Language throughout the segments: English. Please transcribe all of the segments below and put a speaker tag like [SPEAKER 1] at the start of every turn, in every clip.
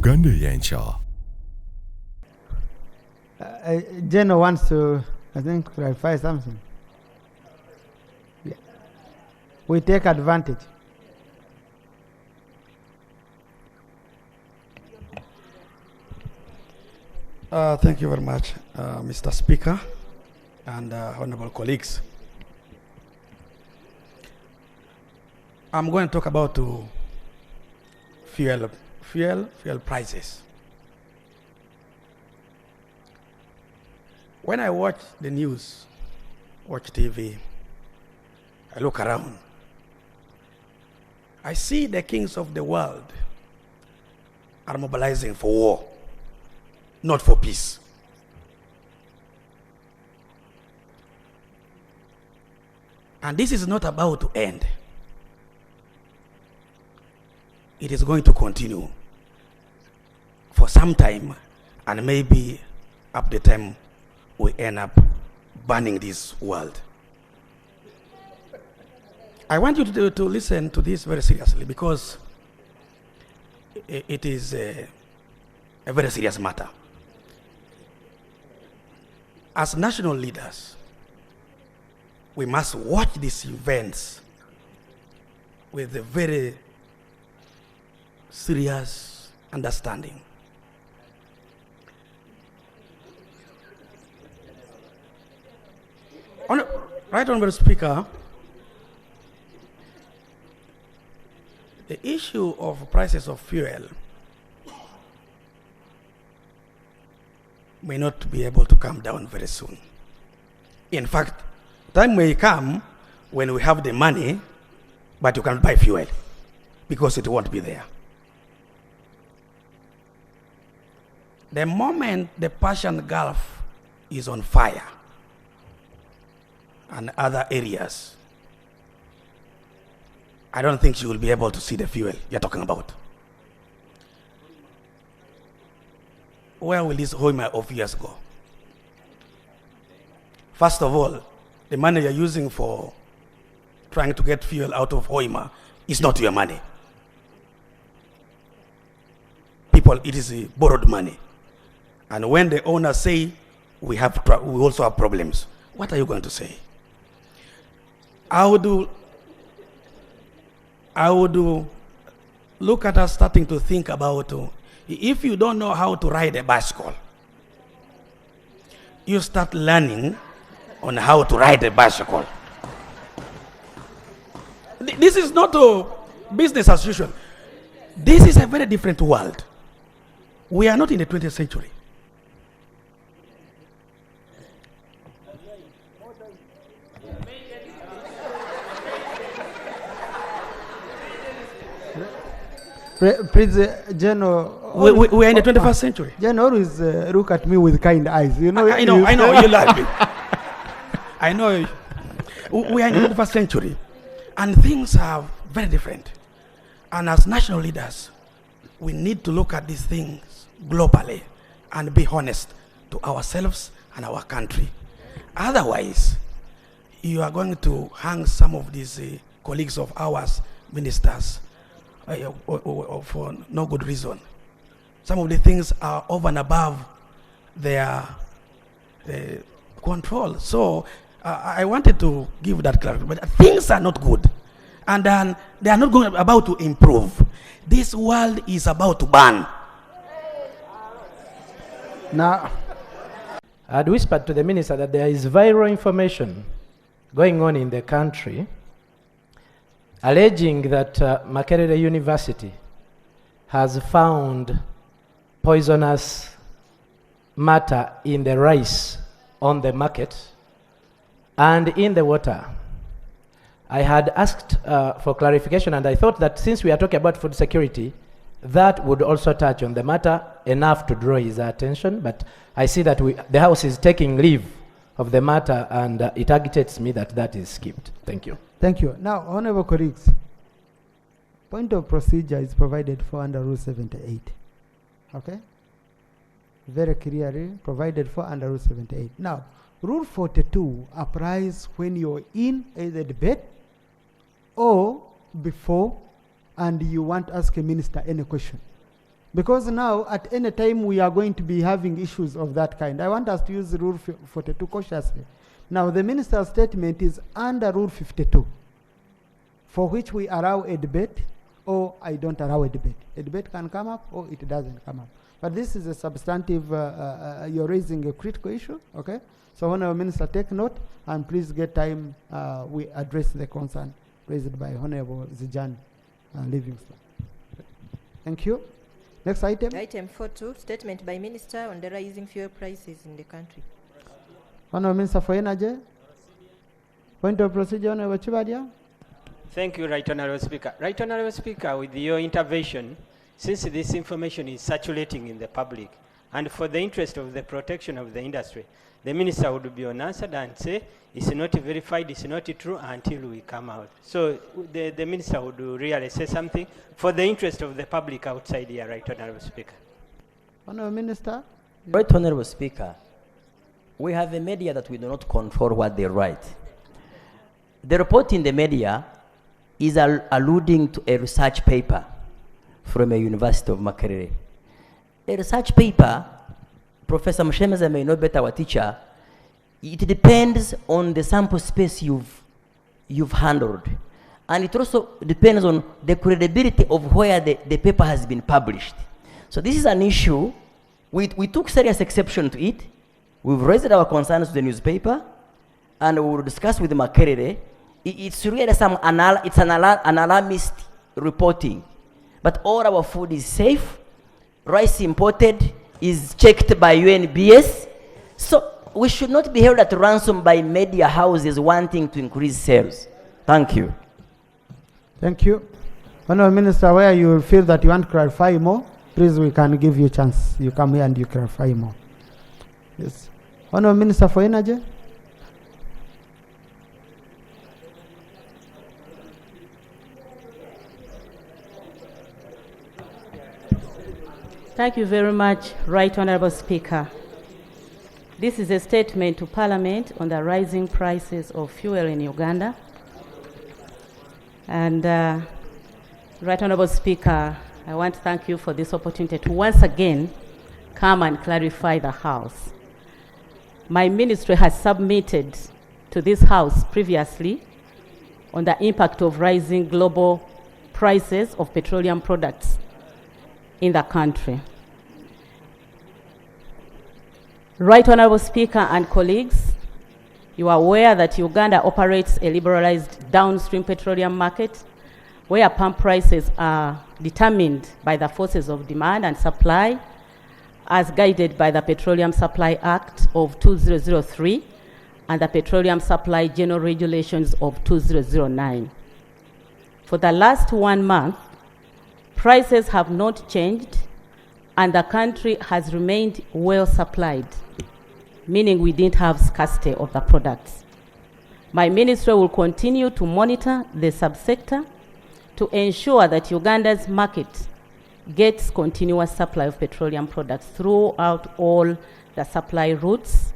[SPEAKER 1] Uganda y'enkya.
[SPEAKER 2] General wants to, I think, clarify something. Yeah. We take advantage.
[SPEAKER 3] Thank you very much, Mr. Speaker and honorable colleagues. I'm going to talk about fuel prices. When I watch the news, watch TV, I look around, I see the kings of the world are mobilizing for war, not for peace. And this is not about to end. It is going to continue for some time, and maybe up the time we end up burning this world. I want you to listen to this very seriously, because it is a very serious matter. As national leaders, we must watch these events with a very serious understanding. Right, Honorable Speaker, the issue of prices of fuel may not be able to come down very soon. In fact, time may come when we have the money, but you can't buy fuel because it won't be there. The moment the Persian Gulf is on fire and other areas, I don't think you will be able to see the fuel you're talking about. Where will this Hoima of years go? First of all, the money you're using for trying to get fuel out of Hoima is not your money. People, it is borrowed money. And when the owners say we also have problems, what are you going to say? I would look at us starting to think about, if you don't know how to ride a bicycle, you start learning on how to ride a bicycle. This is not a business as usual. This is a very different world. We are not in the 20th century.
[SPEAKER 2] Please, General.
[SPEAKER 3] We are in the 21st century.
[SPEAKER 2] General always look at me with kind eyes. You know.
[SPEAKER 3] I know. You love me. I know. We are in the 21st century, and things are very different. And as national leaders, we need to look at these things globally and be honest to ourselves and our country. Otherwise, you are going to hang some of these colleagues of ours, ministers, for no good reason. Some of the things are over and above their control. So I wanted to give that clarity. But things are not good, and they are not about to improve. This world is about to burn.
[SPEAKER 4] Now, I'd whispered to the minister that there is viral information going on in the country alleging that Makerere University has found poisonous matter in the rice on the market and in the water. I had asked for clarification, and I thought that since we are talking about food security, that would also touch on the matter enough to draw his attention, but I see that the House is taking leave of the matter, and it agitates me that that is skipped. Thank you.
[SPEAKER 2] Thank you. Now, honorable colleagues, point of procedure is provided for under Rule 78. Okay? Very clearly provided for under Rule 78. Now, Rule 42 applies when you're in either debate or before and you want to ask a minister any question. Because now, at any time, we are going to be having issues of that kind. I want us to use Rule 42 cautiously. Now, the minister's statement is under Rule 52, for which we allow a debate, or I don't allow a debate. A debate can come up, or it doesn't come up. But this is a substantive, you're raising a critical issue, okay? So, Honourable Minister, take note, and please get time, we address the concern raised by Honourable Zijani Livingston. Thank you. Next item.
[SPEAKER 1] Item 4.2, statement by Minister on the rising fuel prices in the country.
[SPEAKER 2] Honourable Minister for Energy. Point of procedure, Honourable Chibadia.
[SPEAKER 5] Thank you, Right Honourable Speaker. Right Honourable Speaker, with your intervention, since this information is circulating in the public, and for the interest of the protection of the industry, the Minister would be unanswered and say, it's not verified, it's not true until we come out. So the Minister would really say something for the interest of the public outside here, Right Honourable Speaker.
[SPEAKER 2] Honourable Minister.
[SPEAKER 6] Right Honourable Speaker, we have a media that we do not control what they write. The report in the media is alluding to a research paper from a University of Makerere. A research paper, Professor Museveni may know better, our teacher, it depends on the sample space you've handled. And it also depends on the credibility of where the paper has been published. So this is an issue. We took serious exception to it. We've raised our concerns to the newspaper, and we will discuss with Makerere. It's really an alarmist reporting. But all our food is safe. Rice imported is checked by UNBS. So we should not be held at ransom by media houses wanting to increase sales. Thank you.
[SPEAKER 2] Thank you. Honourable Minister, where you feel that you want to clarify more, please, we can give you a chance. You come here and you clarify more. Yes. Honourable Minister for Energy.
[SPEAKER 7] Thank you very much, Right Honourable Speaker. This is a statement to Parliament on the rising prices of fuel in Uganda. And Right Honourable Speaker, I want to thank you for this opportunity to once again come and clarify the House. My ministry has submitted to this House previously on the impact of rising global prices of petroleum products in the country. Right Honourable Speaker and colleagues, you are aware that Uganda operates a liberalized downstream petroleum market where pump prices are determined by the forces of demand and supply as guided by the Petroleum Supply Act of 2003 and the Petroleum Supply General Regulations of 2009. For the last 1 month, prices have not changed and the country has remained well supplied, meaning we didn't have scarcity of the products. My ministry will continue to monitor the subsector to ensure that Uganda's market gets continuous supply of petroleum products throughout all the supply routes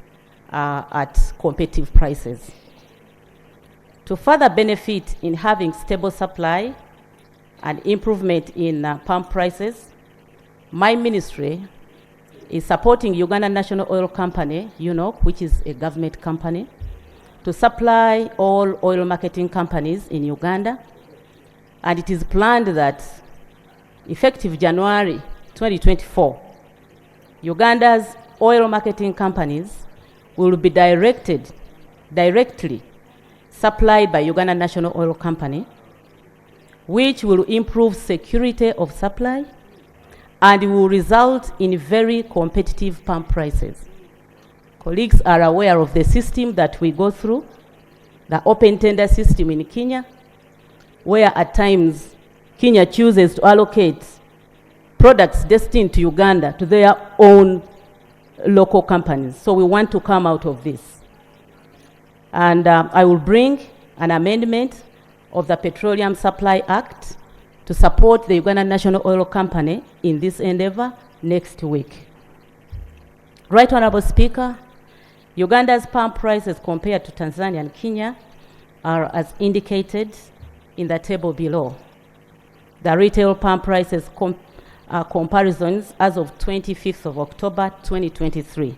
[SPEAKER 7] at competitive prices. To further benefit in having stable supply and improvement in pump prices, my ministry is supporting Uganda National Oil Company, Wuuno, which is a government company, to supply all oil marketing companies in Uganda. And it is planned that effective January 2024, Uganda's oil marketing companies will be directly supplied by Uganda National Oil Company, which will improve security of supply and will result in very competitive pump prices. Colleagues are aware of the system that we go through, the open tender system in Kenya, where at times Kenya chooses to allocate products destined to Uganda to their own local companies. So we want to come out of this. And I will bring an amendment of the Petroleum Supply Act to support the Uganda National Oil Company in this endeavor next week. Right Honourable Speaker, Uganda's pump prices compared to Tanzania and Kenya are as indicated in the table below. The retail pump prices comparisons as of 25th of October 2023.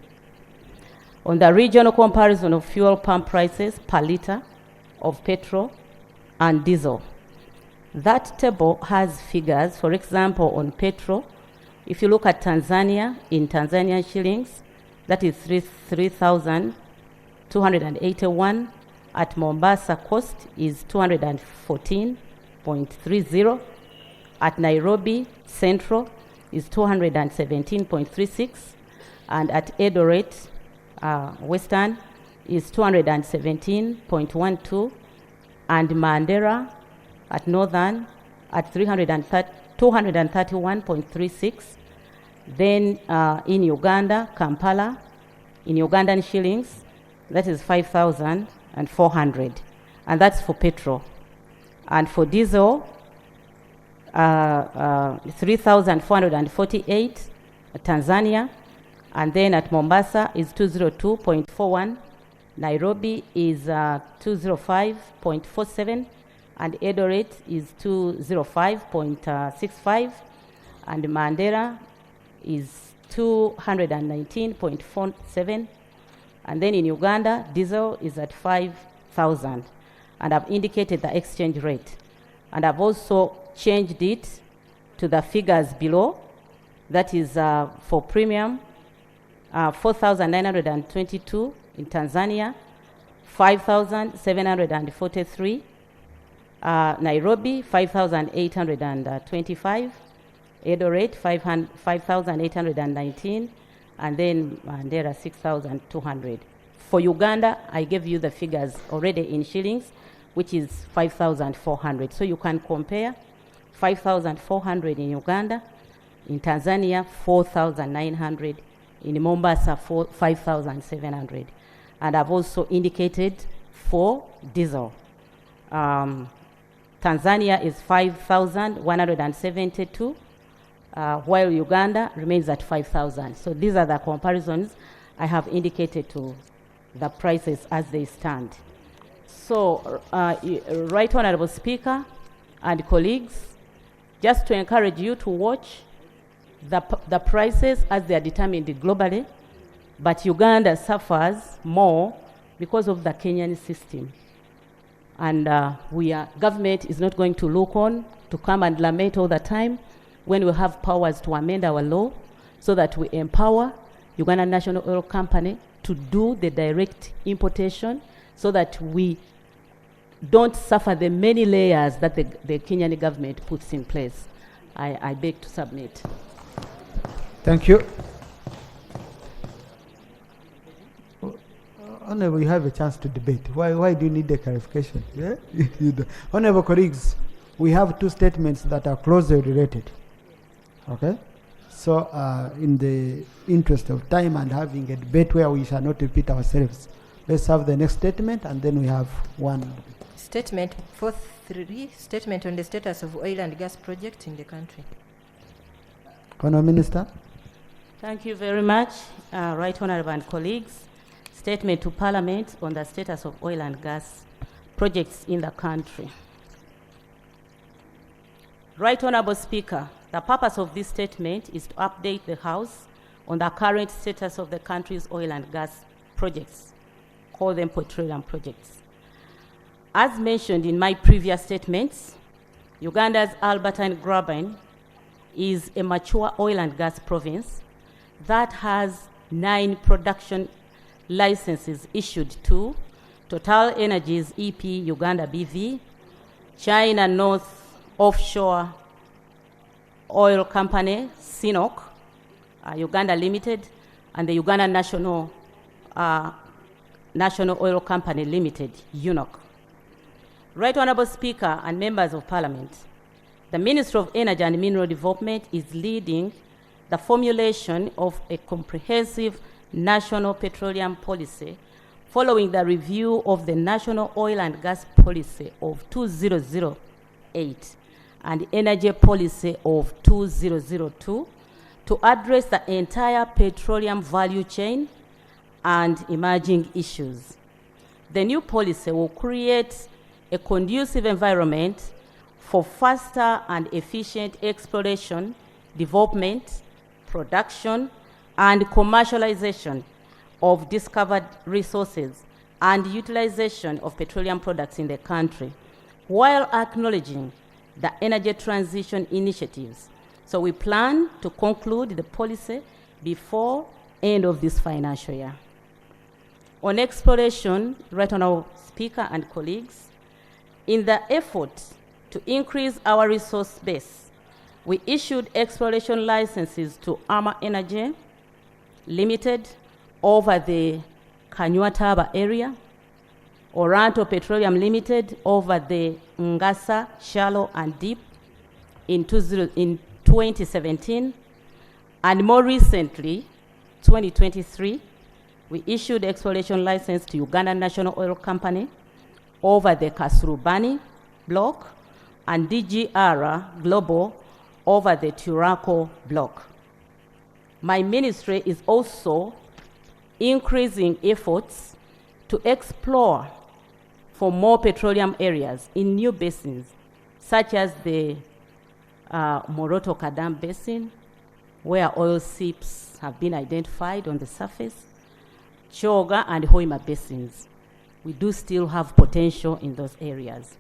[SPEAKER 7] On the regional comparison of fuel pump prices per litre of petrol and diesel. That table has figures, for example, on petrol. If you look at Tanzania, in Tanzanian shillings, that is 3,281. At Mombasa, cost is 214.30. At Nairobi Central is 217.36. And at Eldoret Western is 217.12. And Mandera at Northern at 231.36. Then in Uganda, Kampala, in Ugandan shillings, that is 5,400. And that's for petrol. And for diesel, 3,448 Tanzania. And then at Mombasa is 202.41. Nairobi is 205.47. And Eldoret is 205.65. And Mandera is 219.47. And then in Uganda, diesel is at 5,000. And I've indicated the exchange rate. And I've also changed it to the figures below. That is for premium, 4,922 in Tanzania, 5,743. Nairobi, 5,825. Eldoret, 5,819. And then Mandera, 6,200. For Uganda, I gave you the figures already in shillings, which is 5,400. So you can compare 5,400 in Uganda, in Tanzania, 4,900, in Mombasa, 5,700. And I've also indicated for diesel. Tanzania is 5,172. While Uganda remains at 5,000. So these are the comparisons I have indicated to the prices as they stand. So, Right Honorable Speaker and colleagues, just to encourage you to watch the prices as they are determined globally, but Uganda suffers more because of the Kenyan system. And government is not going to look on to come and lament all the time when we have powers to amend our law so that we empower Uganda National Oil Company to do the direct importation so that we don't suffer the many layers that the Kenyan government puts in place. I beg to submit.
[SPEAKER 2] Thank you. Honorable, you have a chance to debate. Why do you need the clarification? Yeah? Honorable colleagues, we have two statements that are closely related. Okay? So, in the interest of time and having a debate where we shall not repeat ourselves, let's have the next statement and then we have one.
[SPEAKER 1] Statement 4.3, statement on the status of oil and gas projects in the country.
[SPEAKER 2] Honourable Minister.
[SPEAKER 7] Thank you very much, Right Honourable and colleagues. Statement to Parliament on the status of oil and gas projects in the country. Right Honourable Speaker, the purpose of this statement is to update the House on the current status of the country's oil and gas projects, call them petroleum projects. As mentioned in my previous statements, Uganda's Albertine Graben is a mature oil and gas province that has 9 production licenses issued to Total Energies EP Uganda BV, China North Offshore Oil Company, CNOC, Uganda Limited, and the Uganda National Oil Company Limited, UNOC. Right Honourable Speaker and members of Parliament, the Ministry of Energy and Mineral Development is leading the formulation of a comprehensive national petroleum policy following the review of the National Oil and Gas Policy of 2008 and Energy Policy of 2002 to address the entire petroleum value chain and emerging issues. The new policy will create a conducive environment for faster and efficient exploration, development, production, and commercialization of discovered resources and utilization of petroleum products in the country, while acknowledging the energy transition initiatives. So we plan to conclude the policy before end of this financial year. On exploration, Right Honourable Speaker and colleagues, in the effort to increase our resource base, we issued exploration licenses to Ama Energy Limited over the Kanyuataba area, Oranto Petroleum Limited over the Ngasa Shallow and Deep in 2017, and more recently, 2023, we issued exploration license to Uganda National Oil Company over the Kasurubani block and DGR Global over the Turako block. My ministry is also increasing efforts to explore for more petroleum areas in new basins, such as the Moroto Kadam Basin, where oil seeps have been identified on the surface, Choga and Hoima basins. We do still have potential in those areas.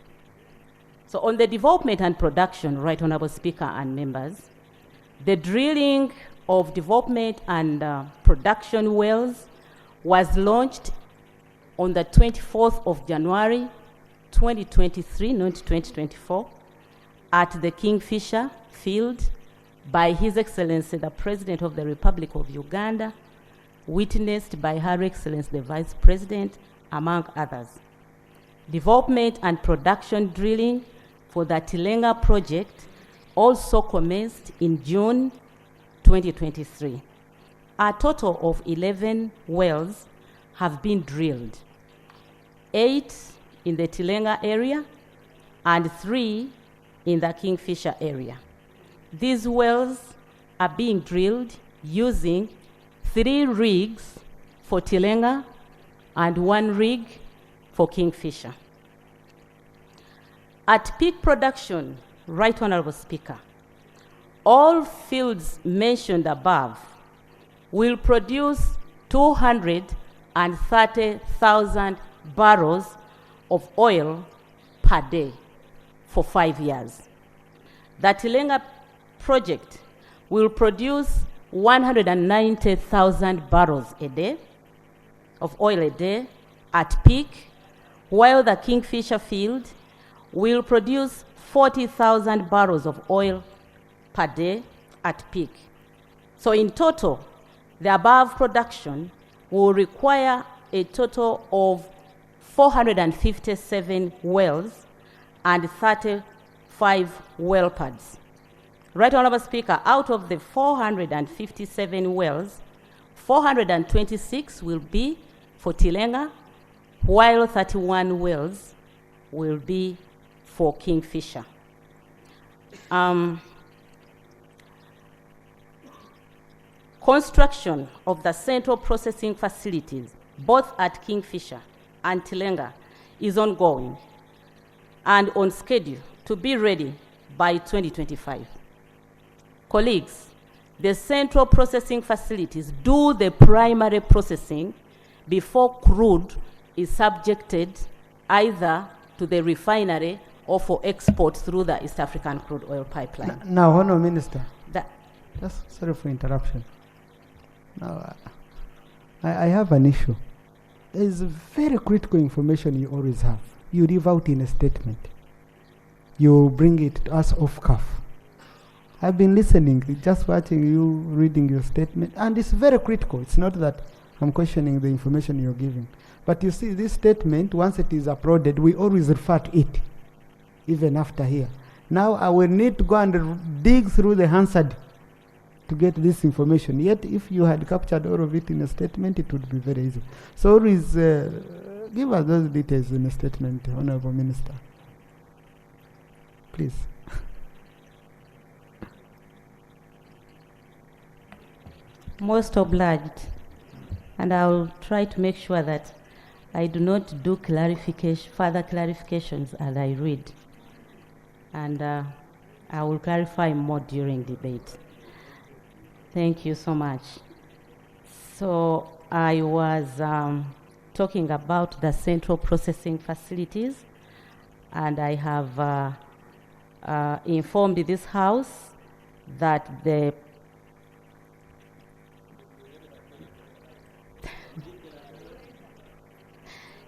[SPEAKER 7] So on the development and production, Right Honourable Speaker and members, the drilling of development and production wells was launched on the 24th of January 2023, not 2024, at the Kingfisher field by His Excellency the President of the Republic of Uganda, witnessed by Her Excellency the Vice President, among others. Development and production drilling for the Tilenga project also commenced in June 2023. A total of 11 wells have been drilled, 8 in the Tilenga area and 3 in the Kingfisher area. These wells are being drilled using 3 rigs for Tilenga and 1 rig for Kingfisher. At peak production, Right Honourable Speaker, all fields mentioned above will produce 230,000 barrels of oil per day for 5 years. The Tilenga project will produce 190,000 barrels a day of oil a day at peak, while the Kingfisher field will produce 40,000 barrels of oil per day at peak. So in total, the above production will require a total of 457 wells and 35 well pads. Right Honourable Speaker, out of the 457 wells, 426 will be for Tilenga, while 31 wells will be for Kingfisher. Construction of the central processing facilities, both at Kingfisher and Tilenga, is ongoing and on schedule to be ready by 2025. Colleagues, the central processing facilities do the primary processing before crude is subjected either to the refinery or for export through the East African crude oil pipeline.
[SPEAKER 2] Now, Honourable Minister, sorry for interruption. Now, I have an issue. There is very critical information you always have. You leave out in a statement. You bring it to us off cuff. I've been listening, just watching you reading your statement, and it's very critical. It's not that I'm questioning the information you're giving. But you see, this statement, once it is uploaded, we always refer to it, even after here. Now I will need to go and dig through the Hansard to get this information. Yet, if you had captured all of it in a statement, it would be very easy. So always give us those details in a statement, Honourable Minister. Please.
[SPEAKER 7] Most obliged. And I will try to make sure that I do not do further clarifications as I read. And I will clarify more during debate. Thank you so much. So I was talking about the central processing facilities, and I have informed this House that the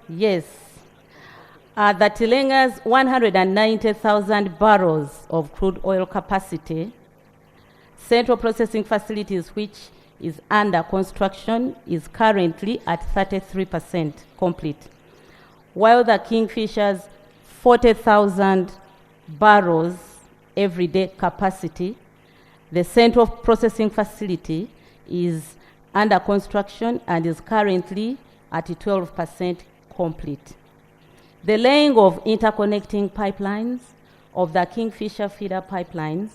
[SPEAKER 7] yes, that Tilenga's 190,000 barrels of crude oil capacity central processing facilities, which is under construction, is currently at 33% complete, while the Kingfisher's 40,000 barrels everyday capacity, the central processing facility is under construction and is currently at 12% complete. The laying of interconnecting pipelines of the Kingfisher feeder pipelines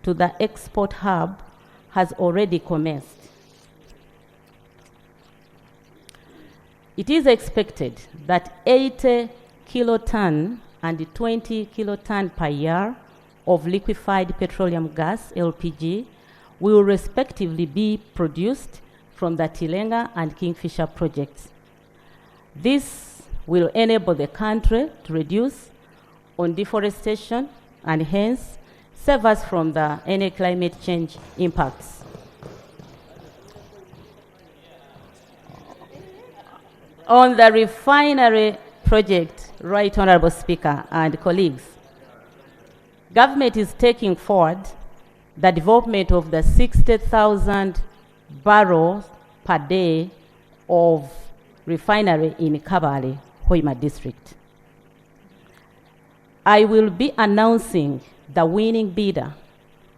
[SPEAKER 7] to the export hub has already commenced. It is expected that 80 kiloton and 20 kiloton per year of liquefied petroleum gas, LPG, will respectively be produced from the Tilenga and Kingfisher projects. This will enable the country to reduce on deforestation and hence save us from any climate change impacts. On the refinery project, Right Honorable Speaker and colleagues, government is taking forward the development of the 60,000 barrels per day of refinery in Kabale, Hoima district. I will be announcing the winning bidder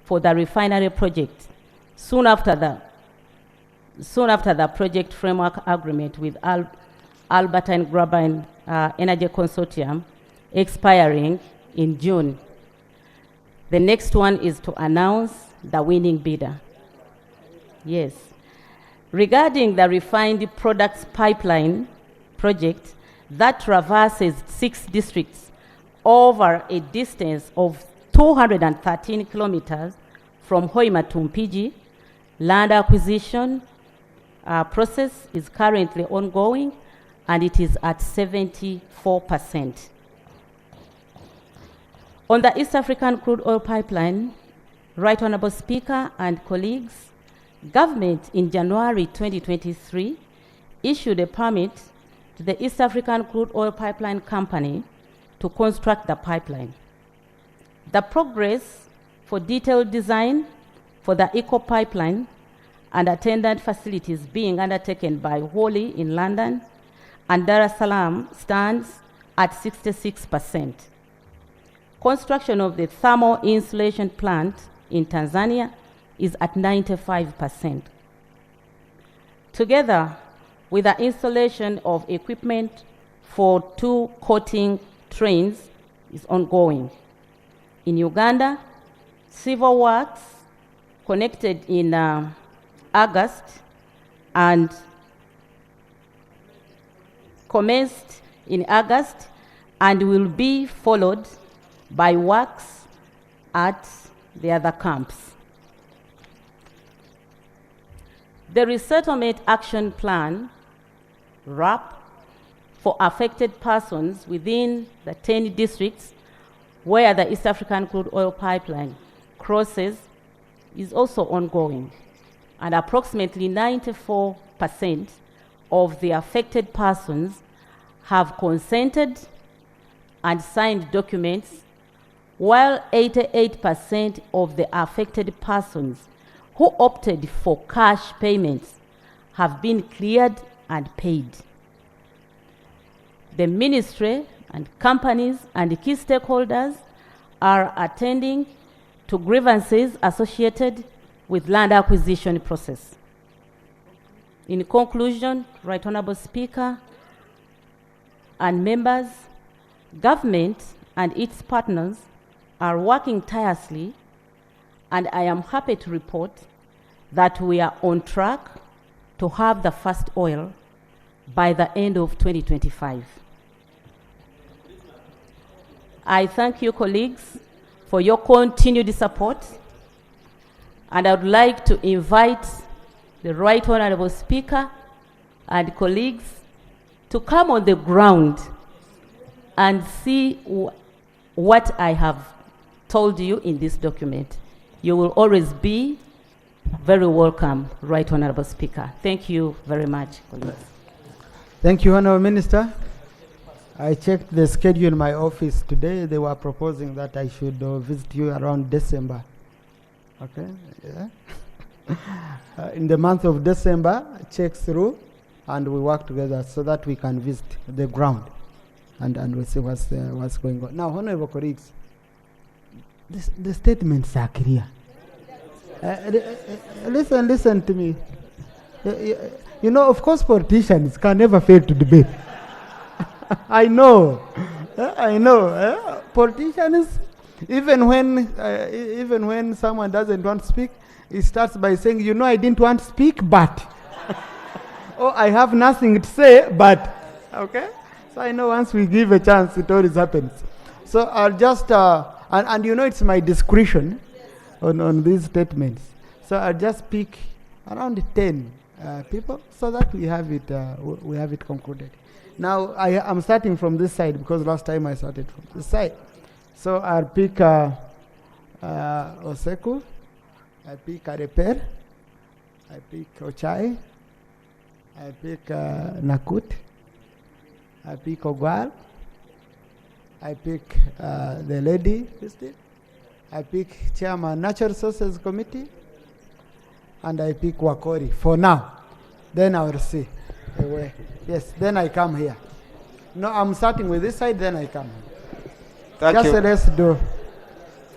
[SPEAKER 7] for the refinery project soon after the project framework agreement with Albert and Graben Energy Consortium expiring in June. The next one is to announce the winning bidder. Yes. Regarding the refined products pipeline project that traverses 6 districts over a distance of 213 kilometers from Hoima to Mpigi, land acquisition process is currently ongoing and it is at 74%. On the East African crude oil pipeline, Right Honorable Speaker and colleagues, government in January 2023 issued a permit to the East African Crude Oil Pipeline Company to construct the pipeline. The progress for detailed design for the Eco Pipeline and attendant facilities being undertaken by Wholly in London and Dar es Salaam stands at 66%. Construction of the thermal insulation plant in Tanzania is at 95%. Together with the installation of equipment for 2 coating trains is ongoing. In Uganda, civil works connected in August and commenced in August and will be followed by works at the other camps. The Resettlement Action Plan, RAP, for affected persons within the 10 districts where the East African crude oil pipeline crosses is also ongoing, and approximately 94% of the affected persons have consented and signed documents, while 88% of the affected persons who opted for cash payments have been cleared and paid. The ministry and companies and key stakeholders are attending to grievances associated with land acquisition process. In conclusion, Right Honorable Speaker and members, government and its partners are working tirelessly, and I am happy to report that we are on track to have the first oil by the end of 2025. I thank you, colleagues, for your continued support, And I would like to invite the Right Honorable Speaker and colleagues to come on the ground and see what I have told you in this document. You will always be very welcome, Right Honorable Speaker. Thank you very much, colleagues.
[SPEAKER 2] Thank you, Honorable Minister. I checked the schedule in my office today. They were proposing that I should visit you around December. Okay, yeah. In the month of December, check through, and we work together so that we can visit the ground, and we see what's going on. Now, honorable colleagues, the statements are clear. Listen to me. You know, of course, politicians can never fail to debate. I know. Politicians, even when someone doesn't want to speak, he starts by saying, you know, I didn't want to speak, but. Oh, I have nothing to say, but. Okay? So I know once we give a chance, it always happens. So I'll just, and you know it's my discretion on these statements. So I'll just pick around 10 people so that we have it concluded. Now I'm starting from this side because last time I started from this side. So I'll pick Oseku, I pick Areper, I pick Ochai, I pick Nakut, I pick Ogwal, I pick the lady, Christine, I pick Chairman Natural Resources Committee, and I pick Wakori for now. Then I will see. Yes, then I come here. No, I'm starting with this side, then I come here.
[SPEAKER 8] Thank you.
[SPEAKER 2] Let's do.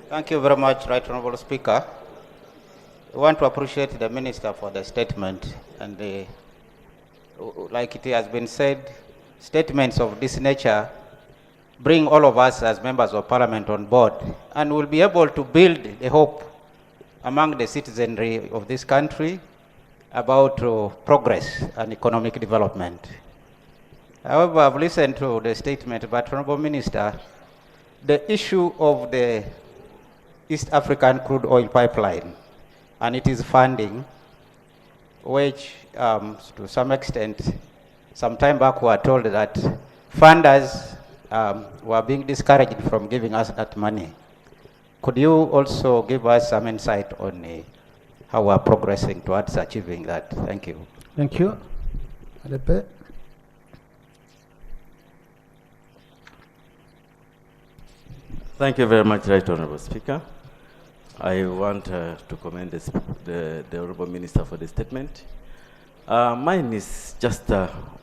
[SPEAKER 8] Thank you very much, Right Honorable Speaker. I want to appreciate the Minister for the statement. And like it has been said, statements of this nature bring all of us as members of Parliament on board, and we'll be able to build the hope among the citizenry of this country about progress and economic development. However, I've listened to the statement, but Honorable Minister, the issue of the East African crude oil pipeline and its funding, which to some extent, some time back we were told that funders were being discouraged from giving us that money. Could you also give us some insight on how we're progressing towards achieving that? Thank you.
[SPEAKER 2] Thank you. Adepe.
[SPEAKER 9] Thank you very much, Right Honorable Speaker. I want to commend the Honorable Minister for the statement. Mine is just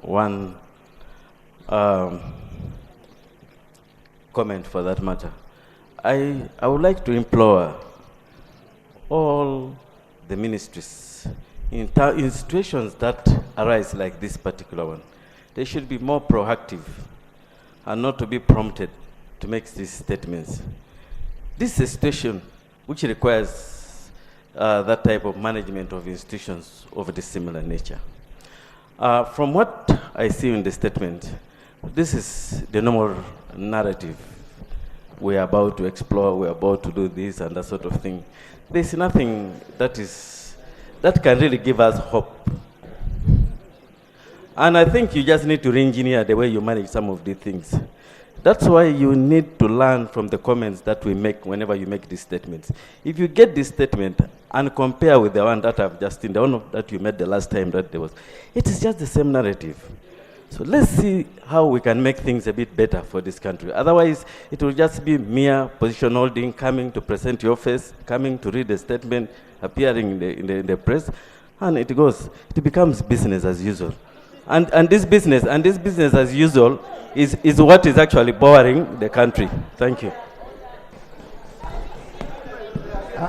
[SPEAKER 9] one comment for that matter. I would like to implore all the ministries in situations that arise like this particular one, they should be more proactive and not to be prompted to make these statements. This is a situation which requires that type of management of institutions of this similar nature. From what I see in the statement, this is the normal narrative. We're about to explore, we're about to do this and that sort of thing. There's nothing that can really give us hope. And I think you just need to re-engineer the way you manage some of these things. That's why you need to learn from the comments that we make whenever you make these statements. If you get this statement and compare with the one that I've just seen, the one that you made the last time that there was, it is just the same narrative. So let's see how we can make things a bit better for this country. Otherwise, it will just be mere position holding, coming to present your face, coming to read a statement, appearing in the press, and it becomes business as usual. And this business as usual is what is actually boring the country. Thank you.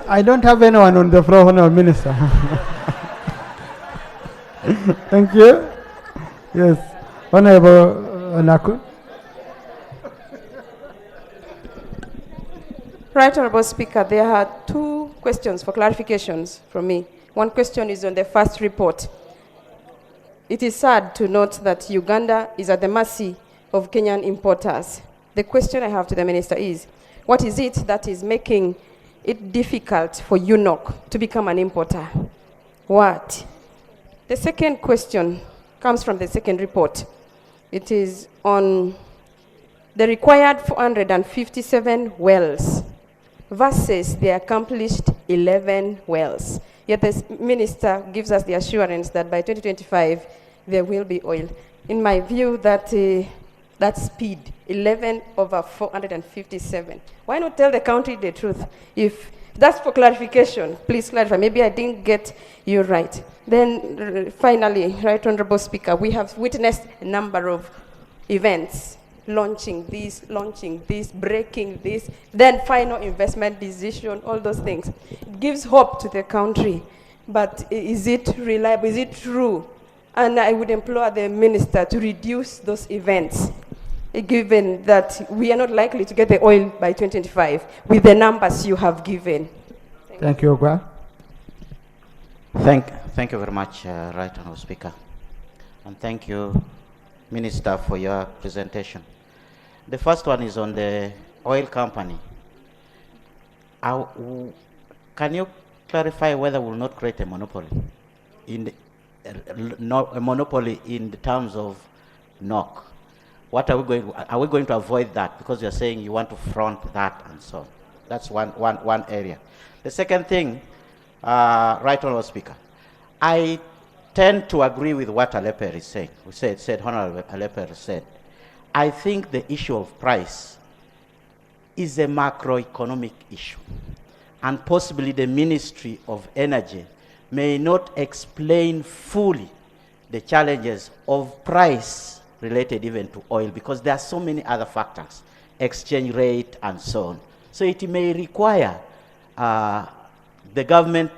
[SPEAKER 2] I don't have anyone on the floor, Honorable Minister. Thank you. Yes, Honorable Naku.
[SPEAKER 10] Right, Honorable Speaker, there are two questions for clarifications from me. One question is on the first report. It is sad to note that Uganda is at the mercy of Kenyan importers. The question I have to the Minister is, what is it that is making it difficult for UNOC to become an importer? What? The second question comes from the second report. It is on the required 457 wells versus the accomplished 11 wells. Yet the minister gives us the assurance that by 2025, there will be oil. In my view, that speed, 11 over 457. Why not tell the country the truth? If that's for clarification, please clarify. Maybe I didn't get you right. Then finally, Right Honorable Speaker, we have witnessed a number of events, launching this, breaking this, then final investment decision, all those things. It gives hope to the country. But is it reliable? Is it true? And I would implore the minister to reduce those events, given that we are not likely to get the oil by 2025 with the numbers you have given.
[SPEAKER 2] Thank you, Ogwa.
[SPEAKER 8] Thank you very much, Right Honourable Speaker. And thank you, Minister, for your presentation. The first one is on the oil company. Can you clarify whether we will not create a monopoly a monopoly in the terms of NOC? What are we going to avoid that? Because you're saying you want to front that and so on. That's one area. The second thing, Right Honourable Speaker, I tend to agree with what Aleper is saying. Honourable Aleper said, I think the issue of price is a macroeconomic issue, and possibly the Ministry of Energy may not explain fully the challenges of price related even to oil, because there are so many other factors, exchange rate and so on. So it may require the government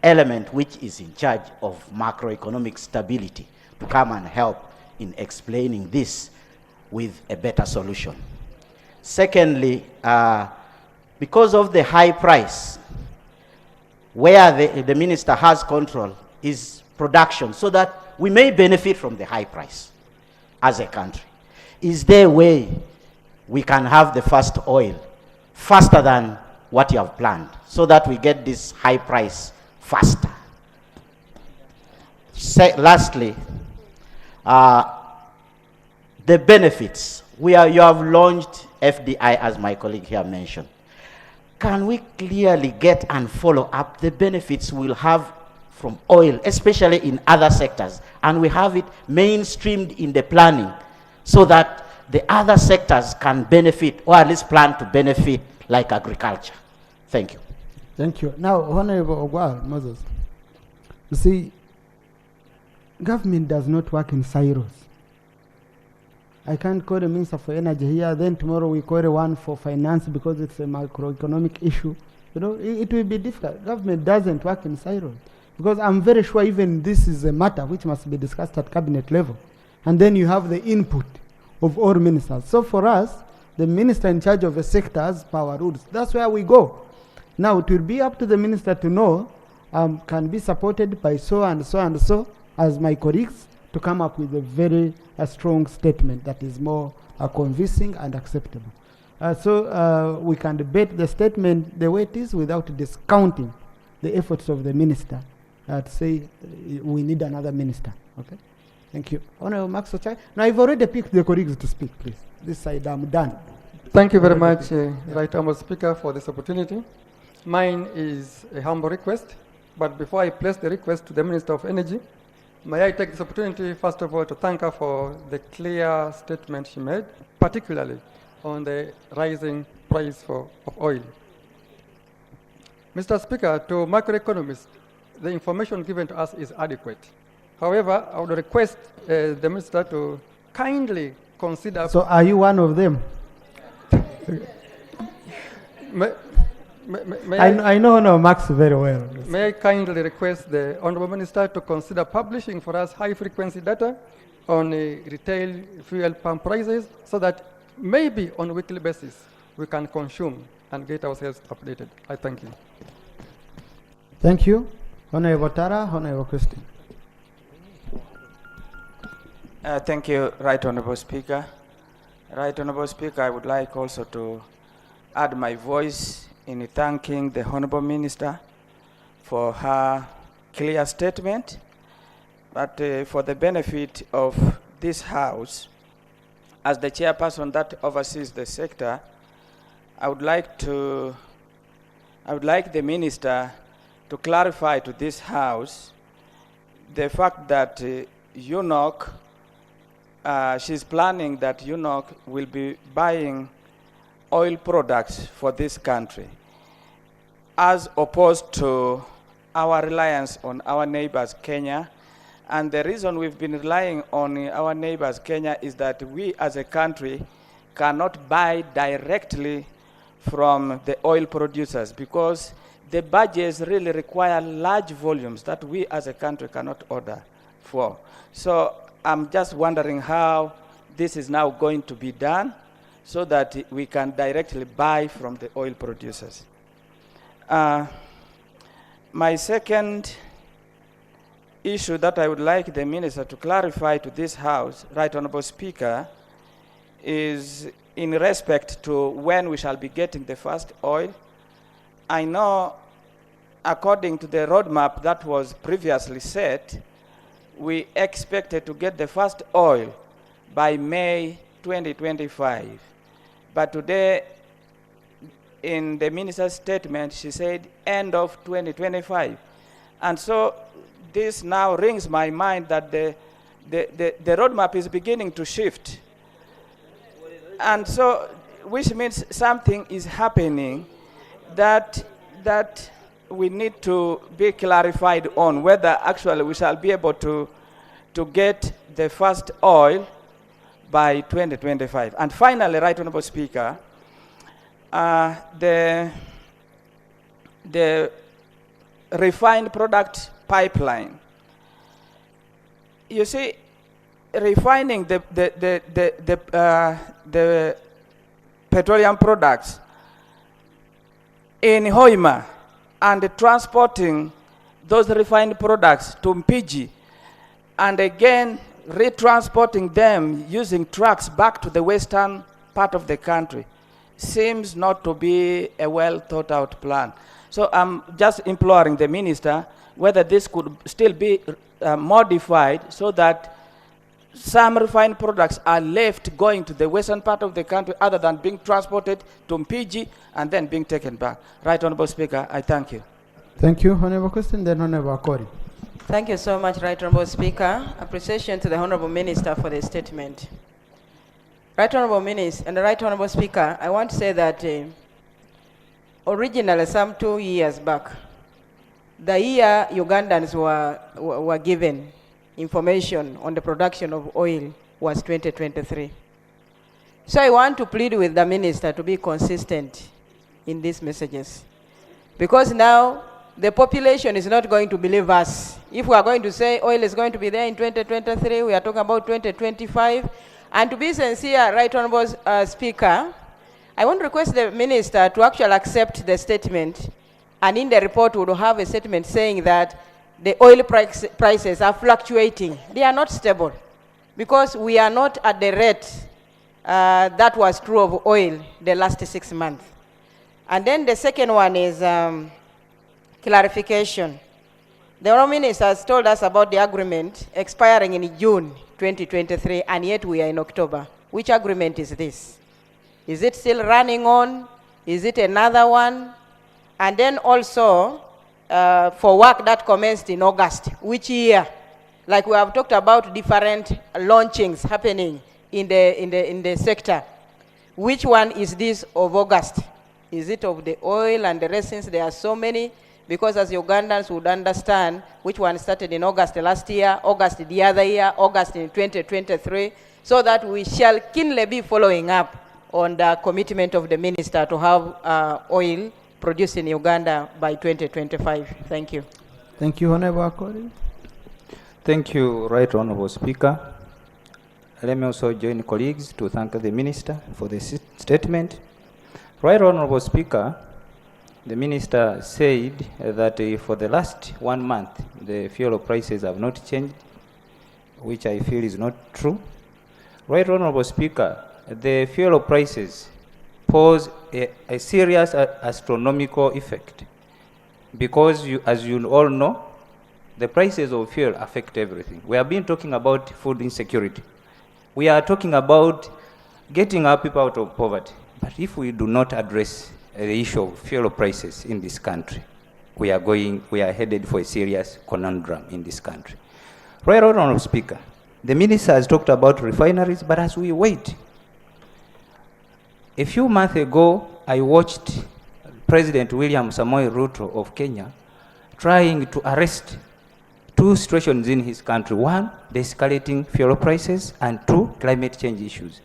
[SPEAKER 8] element which is in charge of macroeconomic stability to come and help in explaining this with a better solution. Secondly, because of the high price, where the minister has control is production, so that we may benefit from the high price as a country. Is there a way we can have the first oil faster than what you have planned, so that we get this high price faster? Lastly, the benefits. You have launched FDI, as my colleague here mentioned. Can we clearly get and follow up the benefits we'll have from oil, especially in other sectors, and we have it mainstreamed in the planning so that the other sectors can benefit, or at least plan to benefit, like agriculture? Thank you.
[SPEAKER 2] Thank you. Now, Honorable Ogwa Moses, you see, government does not work in silos. I can't call the Minister for Energy here, then tomorrow we call one for finance because it's a macroeconomic issue. You know, it will be difficult. Government doesn't work in silos. Because I'm very sure even this is a matter which must be discussed at cabinet level. And then you have the input of all ministers. So for us, the minister in charge of a sector has power rules. That's where we go. Now, it will be up to the minister to know, can be supported by so and so and so, as my colleagues, to come up with a very strong statement that is more convincing and acceptable. So we can debate the statement the way it is without discounting the efforts of the minister to say we need another minister. Okay? Thank you. Honorable Max Ochai. Now, I've already picked the colleagues to speak, please. This side, I'm done.
[SPEAKER 11] Thank you very much, Right Honourable Speaker, for this opportunity. Mine is a humble request, but before I place the request to the Minister of Energy, may I take this opportunity, first of all, to thank her for the clear statement she made, particularly on the rising price of oil. Mr. Speaker, to macroeconomists, the information given to us is adequate. However, I would request the Minister to kindly consider...
[SPEAKER 2] So are you one of them? I know Max very well.
[SPEAKER 11] May I kindly request the Honourable Minister to consider publishing for us high-frequency data on retail fuel pump prices, so that maybe on a weekly basis we can consume and get ourselves updated. I thank you.
[SPEAKER 2] Thank you. Honourable Tara, Honourable Christine.
[SPEAKER 12] Thank you, Right Honourable Speaker. Right Honourable Speaker, I would like also to add my voice in thanking the Honorable Minister for her clear statement, but for the benefit of this House, as the chairperson that oversees the sector, I would like the Minister to clarify to this House the fact that UNOC, she's planning that UNOC will be buying oil products for this country, as opposed to our reliance on our neighbors, Kenya. And the reason we've been relying on our neighbors, Kenya, is that we as a country cannot buy directly from the oil producers because the budgets really require large volumes that we as a country cannot order for. So I'm just wondering how this is now going to be done so that we can directly buy from the oil producers. My second issue that I would like the Minister to clarify to this House, Right Honorable Speaker, is in respect to when we shall be getting the first oil. I know, according to the roadmap that was previously set, we expected to get the first oil by May 2025. But today, in the Minister's statement, she said end of 2025. And so this now rings my mind that the roadmap is beginning to shift. And so, which means something is happening that we need to be clarified on whether actually we shall be able to get the first oil by 2025. And finally, Right Honorable Speaker, the refined product pipeline. You see, refining the petroleum products in Hoima and transporting those refined products to Mpiji and again retransporting them using trucks back to the western part of the country seems not to be a well thought out plan. So I'm just imploring the Minister whether this could still be modified so that some refined products are left going to the western part of the country other than being transported to Mpiji and then being taken back. Right Honorable Speaker, I thank you.
[SPEAKER 2] Thank you. Honorable question, then Honorable Akori.
[SPEAKER 1] Thank you so much, Right Honorable Speaker. Appreciation to the Honorable Minister for the statement. Right Honorable Minister and the Right Honorable Speaker, I want to say that originally, some 2 years back, the year Ugandans were given information on the production of oil was 2023. So I want to plead with the Minister to be consistent in these messages. Because now the population is not going to believe us. If we are going to say oil is going to be there in 2023, we are talking about 2025. And to be sincere, Right Honorable Speaker, I want to request the Minister to actually accept the statement, and in the report we will have a statement saying that the oil prices are fluctuating. They are not stable because we are not at the rate that was true of oil the last 6 months. And then the second one is clarification. The Honourable Minister has told us about the agreement expiring in June 2023, and yet we are in October. Which agreement is this? Is it still running on? Is it another one? And then also, for work that commenced in August, which year? Like we have talked about different launchings happening in the sector. Which one is this of August? Is it of the oil and the rest, since there are so many? Because as Ugandans would understand, which one started in August last year, August the other year, August in 2023, so that we shall keenly be following up on the commitment of the Minister to have oil produced in Uganda by 2025. Thank you.
[SPEAKER 2] Thank you, Honorable Akori.
[SPEAKER 13] Thank you, Right Honorable Speaker. Let me also join colleagues to thank the Minister for the statement. Right Honorable Speaker, the Minister said that for the last 1 month, the fuel prices have not changed, which I feel is not true. Right Honorable Speaker, the fuel prices pose a serious astronomical effect. Because as you all know, the prices of fuel affect everything. We have been talking about food insecurity. We are talking about getting our people out of poverty. But if we do not address the issue of fuel prices in this country, we are headed for a serious conundrum in this country. Right, Honorable Speaker, the minister has talked about refineries, but as we wait, a few months ago, I watched President William Samoei Ruto of Kenya trying to arrest two situations in his country. One, the escalating fuel prices, and two, climate change issues.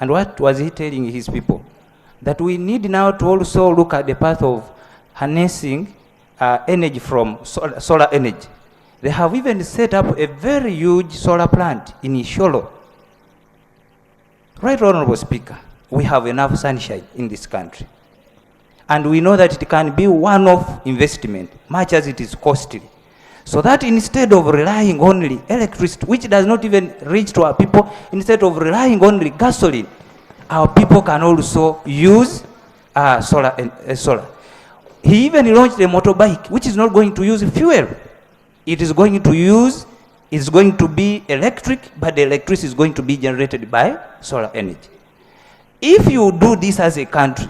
[SPEAKER 13] And what was he telling his people? That we need now to also look at the path of harnessing energy from solar energy. They have even set up a very huge solar plant in Isholo. Right, Honorable Speaker, we have enough sunshine in this country. And we know that it can be one-off investment, much as it is costly. So that instead of relying only electricity, which does not even reach to our people, instead of relying only gasoline, our people can also use solar. He even launched a motorbike, which is not going to use fuel. It is going to be electric, but the electricity is going to be generated by solar energy. If you do this as a country,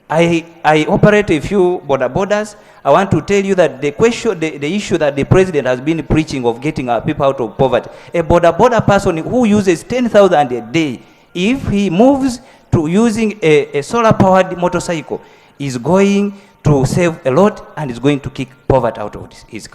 [SPEAKER 13] I operate a few borders. I want to tell you that the issue that the president has been preaching of getting our people out of poverty, a border person who uses 10,000 a day, if he moves to using a solar-powered motorcycle, is going to save a lot and is going to kick poverty out of his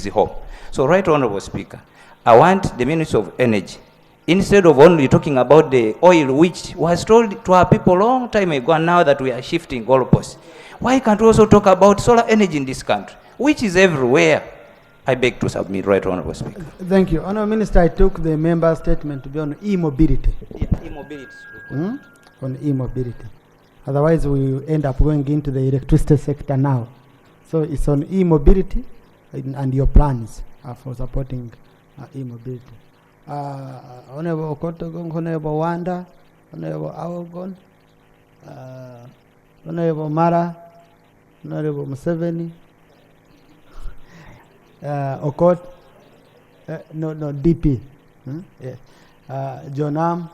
[SPEAKER 13] home. So, Right Honorable Speaker, I want the Minister of Energy, instead of only talking about the oil, which was told to our people a long time ago, and now that we are shifting goalposts, why can't we also talk about solar energy in this country, which is everywhere? I beg to submit, Right Honorable Speaker.
[SPEAKER 2] Thank you. Honorable Minister, I took the member statement to be on e-mobility.
[SPEAKER 13] Yeah, e-mobility.
[SPEAKER 2] On e-mobility. Otherwise, we will end up going into the electricity sector now. So it's on e-mobility and your plans for supporting e-mobility. Honorable Okotogong, Honorable Wanda, Honorable Awogon, Honorable Mara, Honorable Museveni, Okot, DP, Jonam,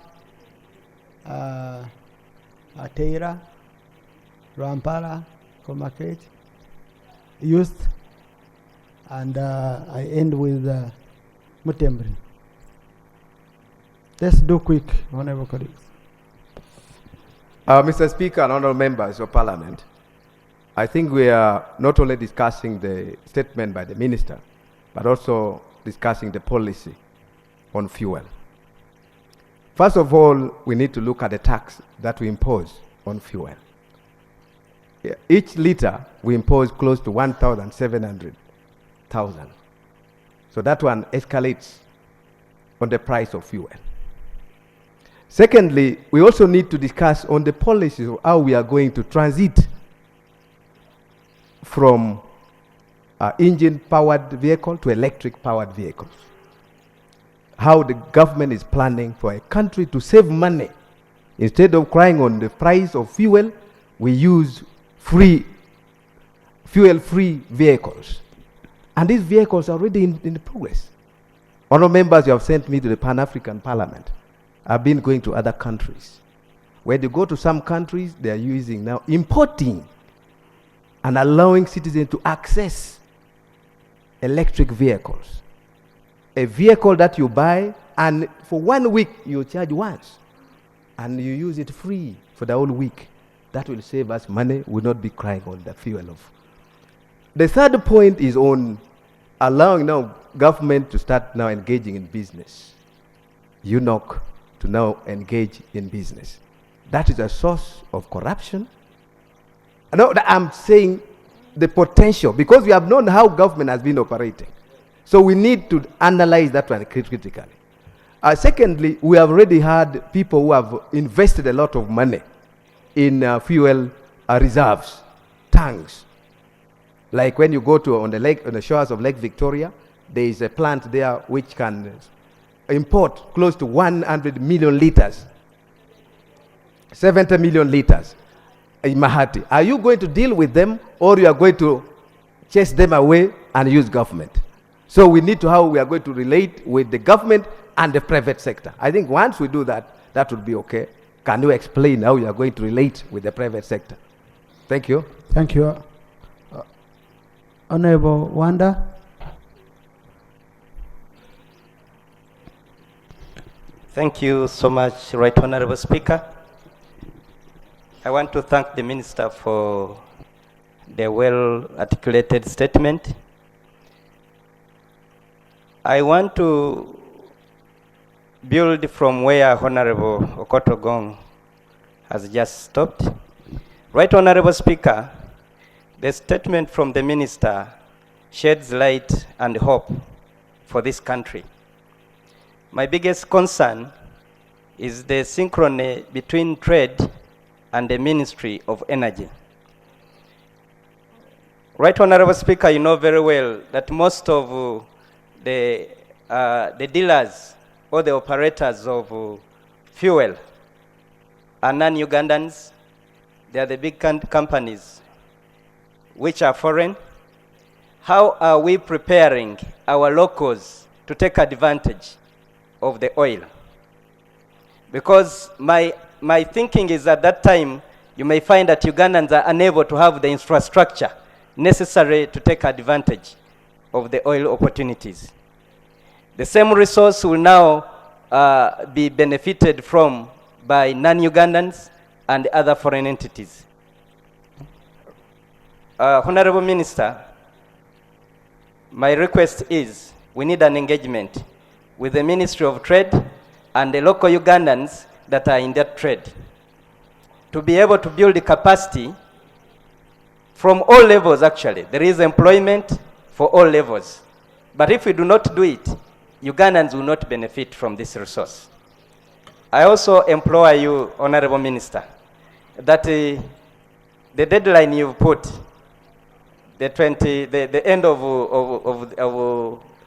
[SPEAKER 2] Teira, Rampala, Komakret, Youth, and I end with Mutembri. Let's do quick, honorable colleagues.
[SPEAKER 14] Mr. Speaker and honorable members of Parliament, I think we are not only discussing the statement by the Minister, but also discussing the policy on fuel. First of all, we need to look at the tax that we impose on fuel. Each liter, we impose close to 1,700,000. So that one escalates on the price of fuel. Secondly, we also need to discuss on the policies of how we are going to transit from engine-powered vehicle to electric-powered vehicles. How the government is planning for a country to save money. Instead of crying on the price of fuel, we use fuel-free vehicles. And these vehicles are already in progress. Honourable members, you have sent me to the Pan-African Parliament. I've been going to other countries. When you go to some countries, they are using now importing and allowing citizens to access electric vehicles. A vehicle that you buy, and for 1 week you charge once, and you use it free for the whole week. That will save us money. We'll not be crying on the fuel of. The third point is on allowing now government to start now engaging in business. UNOC to now engage in business. That is a source of corruption. I know that I'm saying the potential, because we have known how government has been operating. So we need to analyze that one critically. Secondly, we have already had people who have invested a lot of money in fuel reserves, tanks. Like when you go to on the shores of Lake Victoria, there is a plant there which can import close to 100 million liters 70 million liters in Mahati. Are you going to deal with them, or you are going to chase them away and use government? So we need to how we are going to relate with the government and the private sector. I think once we do that, that will be okay. Can you explain how you are going to relate with the private sector? Thank you.
[SPEAKER 2] Thank you. Honorable Wanda.
[SPEAKER 15] Thank you so much, Right Honorable Speaker. I want to thank the Minister for the well-articulated statement. I want to build from where Honorable Okotogong has just stopped. Right Honorable Speaker, the statement from the Minister sheds light and hope for this country. My biggest concern is the synchrony between trade and the Ministry of Energy. Right Honorable Speaker, you know very well that most of the dealers or the operators of fuel are non-Ugandans. They are the big companies which are foreign. How are we preparing our locals to take advantage of the oil? Because my thinking is at that time, you may find that Ugandans are unable to have the infrastructure necessary to take advantage of the oil opportunities. The same resource will now be benefited from by non-Ugandans and other foreign entities. Honorable Minister, my request is we need an engagement with the Ministry of Trade and the local Ugandans that are in that trade to be able to build the capacity from all levels. Actually, there is employment for all levels. But if we do not do it, Ugandans will not benefit from this resource. I also implore you, Honorable Minister, that the deadline you've put, the end of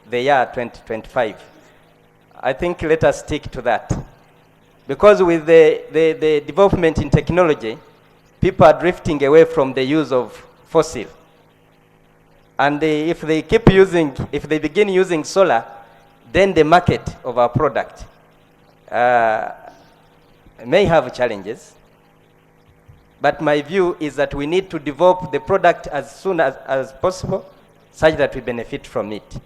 [SPEAKER 15] the year 2025, I think let us stick to that. Because with the development in technology, people are drifting away from the use of fossil. And if they begin using solar, then the market of our product may have challenges. But my view is that we need to develop the product as soon as possible, such that we benefit from it.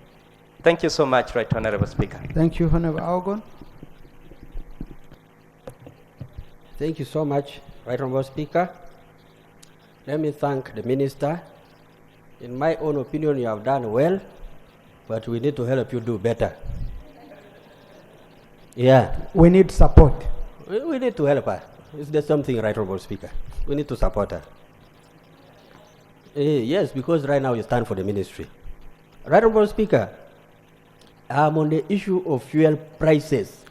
[SPEAKER 15] Thank you so much, Right Honorable Speaker.
[SPEAKER 2] Thank you, Honorable Aogon.
[SPEAKER 16] Thank you so much, Right Honorable Speaker. Let me thank the Minister. In my own opinion, you have done well, but we need to help you do better. Yeah.
[SPEAKER 2] We need support.
[SPEAKER 16] We need to help her. Is there something, Right Honorable Speaker? We need to support her. Yes, because right now you stand for the ministry. Right Honorable Speaker, I'm on the issue of fuel prices.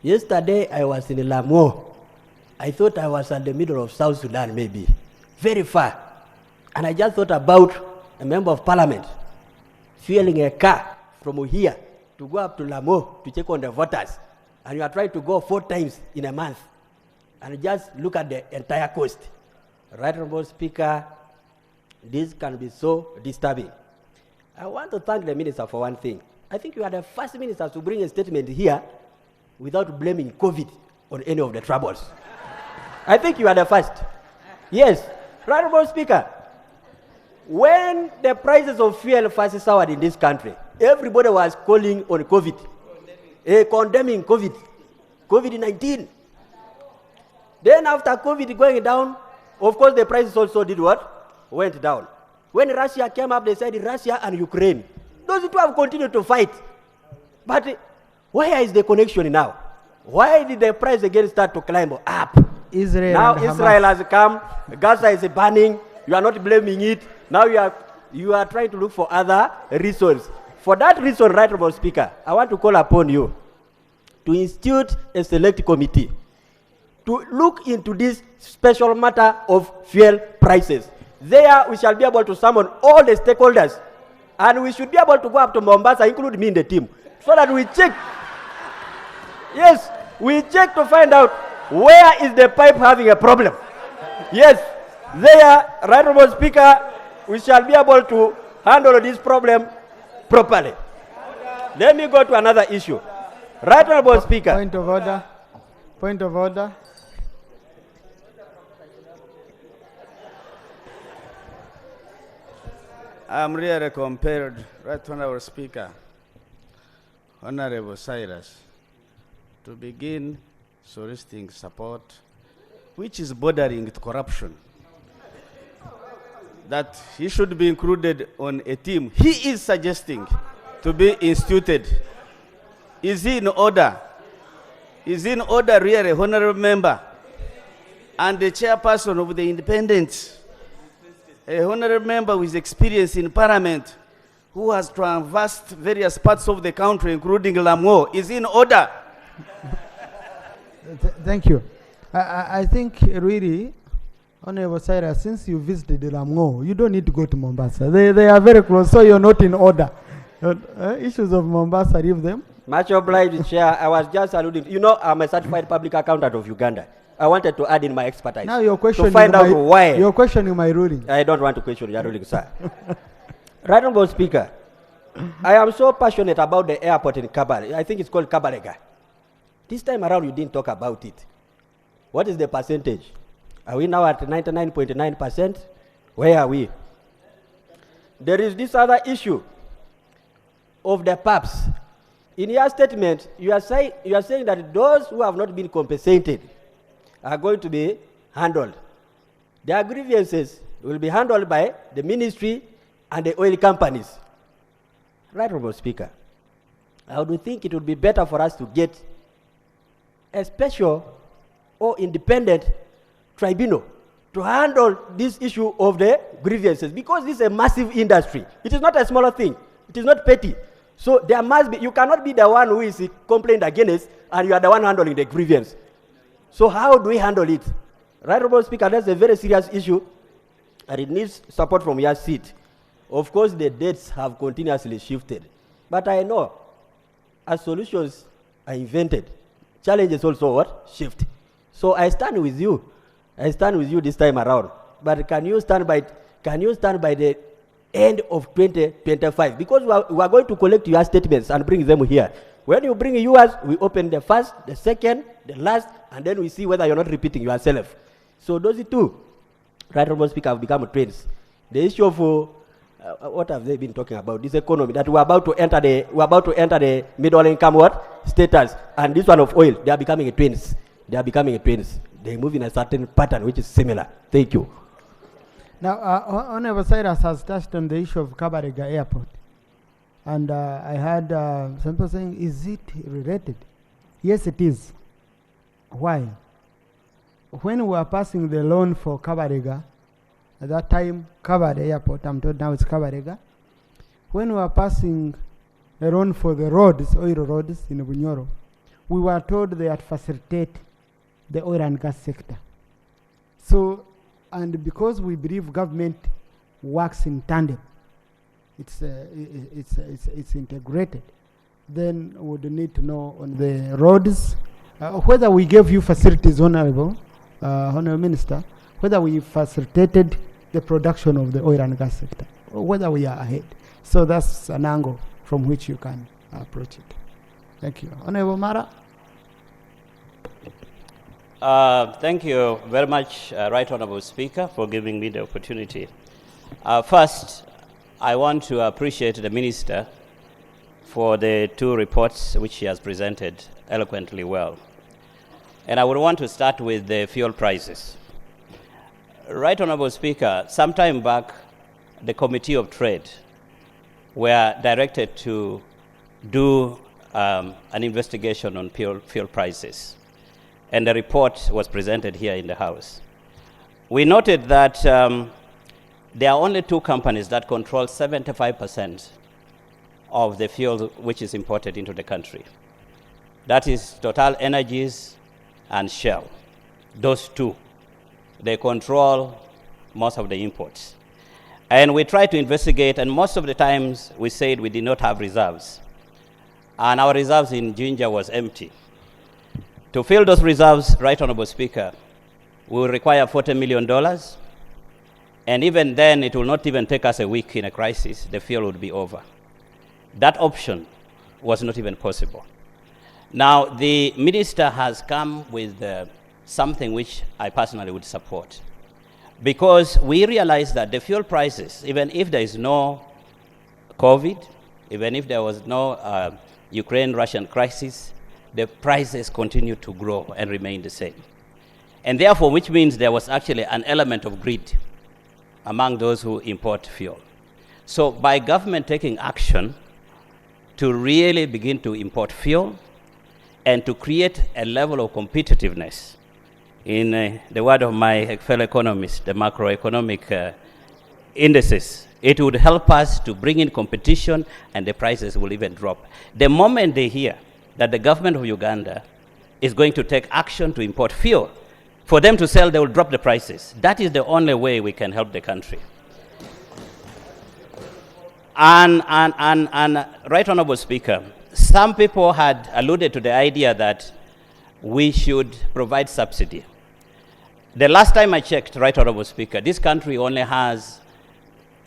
[SPEAKER 16] Yesterday I was in Lamo. I thought I was at the middle of South Sudan, maybe. Very far. And I just thought about a member of parliament fueling a car from here to go up to Lamo to check on the voters. And you are trying to go 4 times in a month. And just look at the entire coast. Right Honorable Speaker, this can be so disturbing. I want to thank the Minister for one thing. I think you are the first Minister to bring a statement here without blaming COVID on any of the troubles. I think you are the first. Yes. Right Honorable Speaker, when the prices of fuel first soared in this country, everybody was calling on COVID, condemning COVID, COVID-19. Then after COVID going down, of course the prices also did what? Went down. When Russia came up, they said Russia and Ukraine. Those two have continued to fight. But where is the connection now? Why did the price again start to climb up? Now Israel has come, Gaza is burning, you are not blaming it. Now you are trying to look for other reasons. For that reason, Right Honorable Speaker, I want to call upon you to institute a select committee to look into this special matter of fuel prices. There we shall be able to summon all the stakeholders, and we should be able to go up to Mombasa, include me in the team, so that we check. Yes, we check to find out Where is the pipe having a problem? Yes, there, Right Honourable Speaker, we shall be able to handle this problem properly. Let me go to another issue. Right Honourable Speaker.
[SPEAKER 2] Point of order. Point of order.
[SPEAKER 17] I'm really compelled, Right Honourable Speaker, Honourable Cyrus, to begin soliciting support, which is bordering to corruption, that he should be included on a team he is suggesting to be instituted. Is he in order? Is he in order, really, honourable member, and the chairperson of the independents, a honourable member with experience in parliament, who has traversed various parts of the country, including Lamuo, is in order?
[SPEAKER 2] Thank you. I think really, Honourable Cyrus, since you visited Lamuo, you don't need to go to Mombasa. They are very close, so you're not in order. Issues of Mombasa, leave them.
[SPEAKER 16] Much obliged, Chair. I was just alluding. You know, I'm a certified public accountant of Uganda. I wanted to add in my expertise.
[SPEAKER 2] Now you're questioning
[SPEAKER 16] to find out why.
[SPEAKER 2] You're questioning my ruling.
[SPEAKER 16] I don't want to question your ruling, sir. Right Honourable Speaker, I am so passionate about the airport in Kabale. I think it's called Kabalega. This time around, you didn't talk about it. What is the percentage? Are we now at 99.9%? Where are we? There is this other issue of the PAPs. In your statement, you are saying that those who have not been compensated are going to be handled. Their grievances will be handled by the ministry and the oil companies. Right, Honourable Speaker, I would think it would be better for us to get a special or independent tribunal to handle this issue of the grievances, because this is a massive industry. It is not a smaller thing. It is not petty. So there must be, you cannot be the one who is complained against and you are the one handling the grievance. So how do we handle it? Right, Honourable Speaker, that's a very serious issue and it needs support from your seat. Of course, the dates have continuously shifted. But I know as solutions are invented, challenges also what? Shift. So I stand with you. I stand with you this time around. But can you stand by the end of 2025? Because we are going to collect your statements and bring them here. When you bring yours, we open the first, the second, the last, and then we see whether you're not repeating yourself. So those two, Right Honourable Speaker, have become trends. The issue of what have they been talking about? This economy that we're about to enter the middle income status, and this one of oil, they are becoming twins. They are becoming twins. They move in a certain pattern which is similar. Thank you.
[SPEAKER 2] Now, Honourable Cyrus has touched on the issue of Kabarega Airport. And I had some people saying, is it related? Yes, it is. Why? When we were passing the loan for Kabarega, at that time, Kabare Airport, I'm told now it's Kabarega. When we were passing a loan for the roads, oil roads in Bunyoro, we were told they had facilitate the oil and gas sector. So, and because we believe government works in tandem, it's integrated, then we would need to know on the roads whether we gave you facilities, Honourable Minister, whether we facilitated the production of the oil and gas sector, or whether we are ahead. So that's an angle from which you can approach it. Thank you. Honourable Mara.
[SPEAKER 18] Thank you very much, Right Honourable Speaker, for giving me the opportunity. First, I want to appreciate the Minister for the two reports which he has presented eloquently well. And I would want to start with the fuel prices. Right Honourable Speaker, some time back, the Committee of Trade were directed to do an investigation on fuel prices. And the report was presented here in the House. We noted that there are only two companies that control 75% of the fuel which is imported into the country. That is Total Energies and Shell. Those two, they control most of the imports. And we tried to investigate, and most of the times we said we did not have reserves. And our reserves in Jinja was empty. To fill those reserves, Right Honorable Speaker, we will require $40 million. And even then, it will not even take us a week in a crisis. The fuel would be over. That option was not even possible. Now, the minister has come with something which I personally would support. Because we realize that the fuel prices, even if there is no COVID, even if there was no Ukraine-Russian crisis, the prices continue to grow and remain the same. And therefore, which means there was actually an element of greed among those who import fuel. So by government taking action to really begin to import fuel and to create a level of competitiveness, in the word of my fellow economist, the macroeconomic indices, it would help us to bring in competition and the prices will even drop. The moment they hear that the government of Uganda is going to take action to import fuel, for them to sell, they will drop the prices. That is the only way we can help the country. And Right Honorable Speaker, some people had alluded to the idea that we should provide subsidy. The last time I checked, Right Honorable Speaker, this country only has,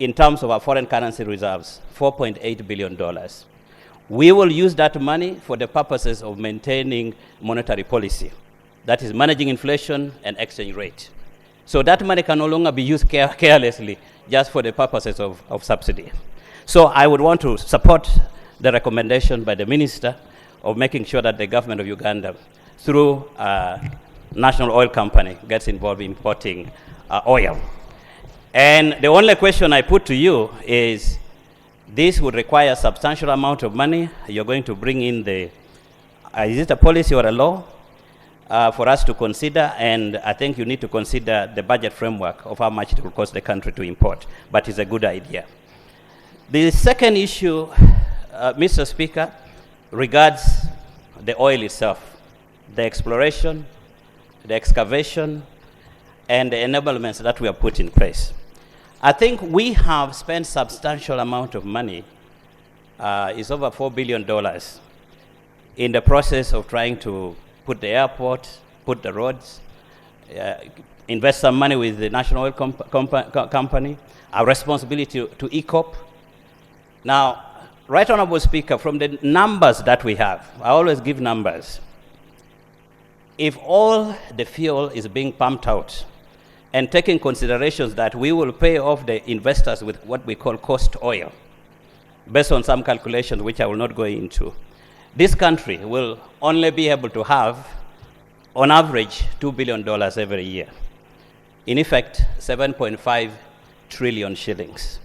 [SPEAKER 18] in terms of our foreign currency reserves, $4.8 billion. We will use that money for the purposes of maintaining monetary policy. That is managing inflation and exchange rate. So that money can no longer be used carelessly just for the purposes of subsidy. So I would want to support the recommendation by the minister of making sure that the government of Uganda, through National Oil Company, gets involved in importing oil. And the only question I put to you is, this would require a substantial amount of money. You're going to bring in the, is it a policy or a law? For us to consider, and I think you need to consider the budget framework of how much it will cost the country to import, but it's a good idea. The second issue, Mr. Speaker, regards the oil itself, the exploration, the excavation, and the enablements that we have put in place. I think we have spent substantial amount of money, it's over $4 billion, in the process of trying to put the airport, put the roads, invest some money with the National Oil Company, our responsibility to ECOP. Now, Right Honorable Speaker, from the numbers that we have, I always give numbers. If all the fuel is being pumped out and taking considerations that we will pay off the investors with what we call cost oil, based on some calculations which I will not go into, this country will only be able to have, on average, $2 billion every year. In effect, 7.5 trillion shillings.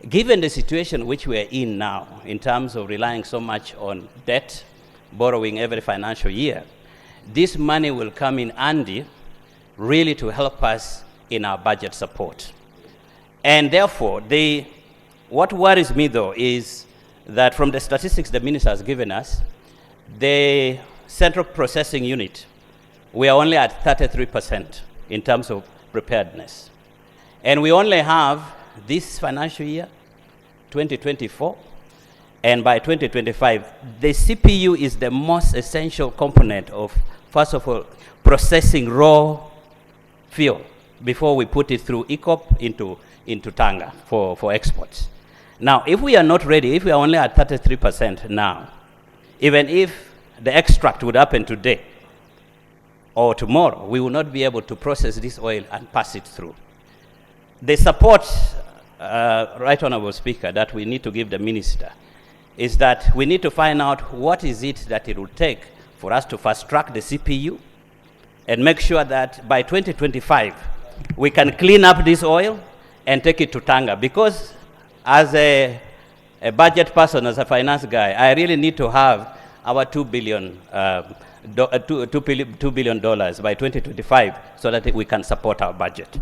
[SPEAKER 18] Given the situation which we are in now, in terms of relying so much on debt, borrowing every financial year, this money will come in handy really to help us in our budget support. And therefore, what worries me though is that from the statistics the minister has given us, the central processing unit, we are only at 33% in terms of preparedness. And we only have this financial year, 2024, and by 2025, the CPU is the most essential component of, first of all, processing raw fuel before we put it through ECOP into Tanga for exports. Now, if we are not ready, if we are only at 33% now, even if the extract would happen today or tomorrow, we will not be able to process this oil and pass it through. The support, Right Honorable Speaker, that we need to give the minister is that we need to find out what is it that it will take for us to fast-track the CPU and make sure that by 2025, we can clean up this oil and take it to Tanga. Because as a budget person, as a finance guy, I really need to have our $2 billion by 2025 so that we can support our budget.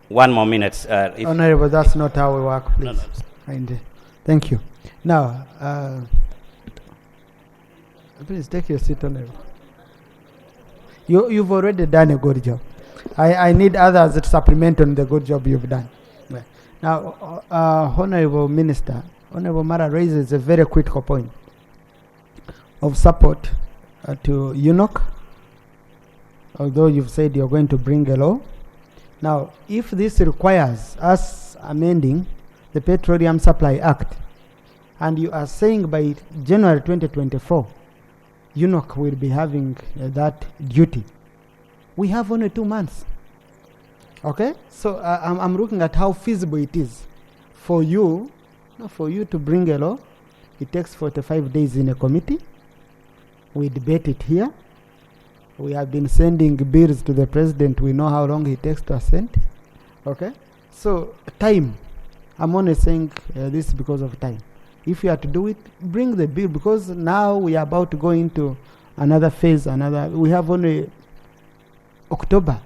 [SPEAKER 18] One more minute.
[SPEAKER 2] Honorable, that's not how we work, please. No. Thank you. Now, please take your seat, Honorable. You've already done a good job. I need others to supplement on the good job you've done. Now, Honorable Minister, Honorable Mara raises a very critical point of support to UNOC, although you've said you're going to bring a law. Now, if this requires us amending the Petroleum Supply Act, and you are saying by January 2024, UNOC will be having that duty, we have only 2 months. Okay? So I'm looking at how feasible it is for you to bring a law. It takes 45 days in a committee. We debate it here. We have been sending bills to the president. We know how long it takes to assent. Okay? So, time. I'm only saying this because of time. If you have to do it, bring the bill, because now we are about to go into another phase, we have only October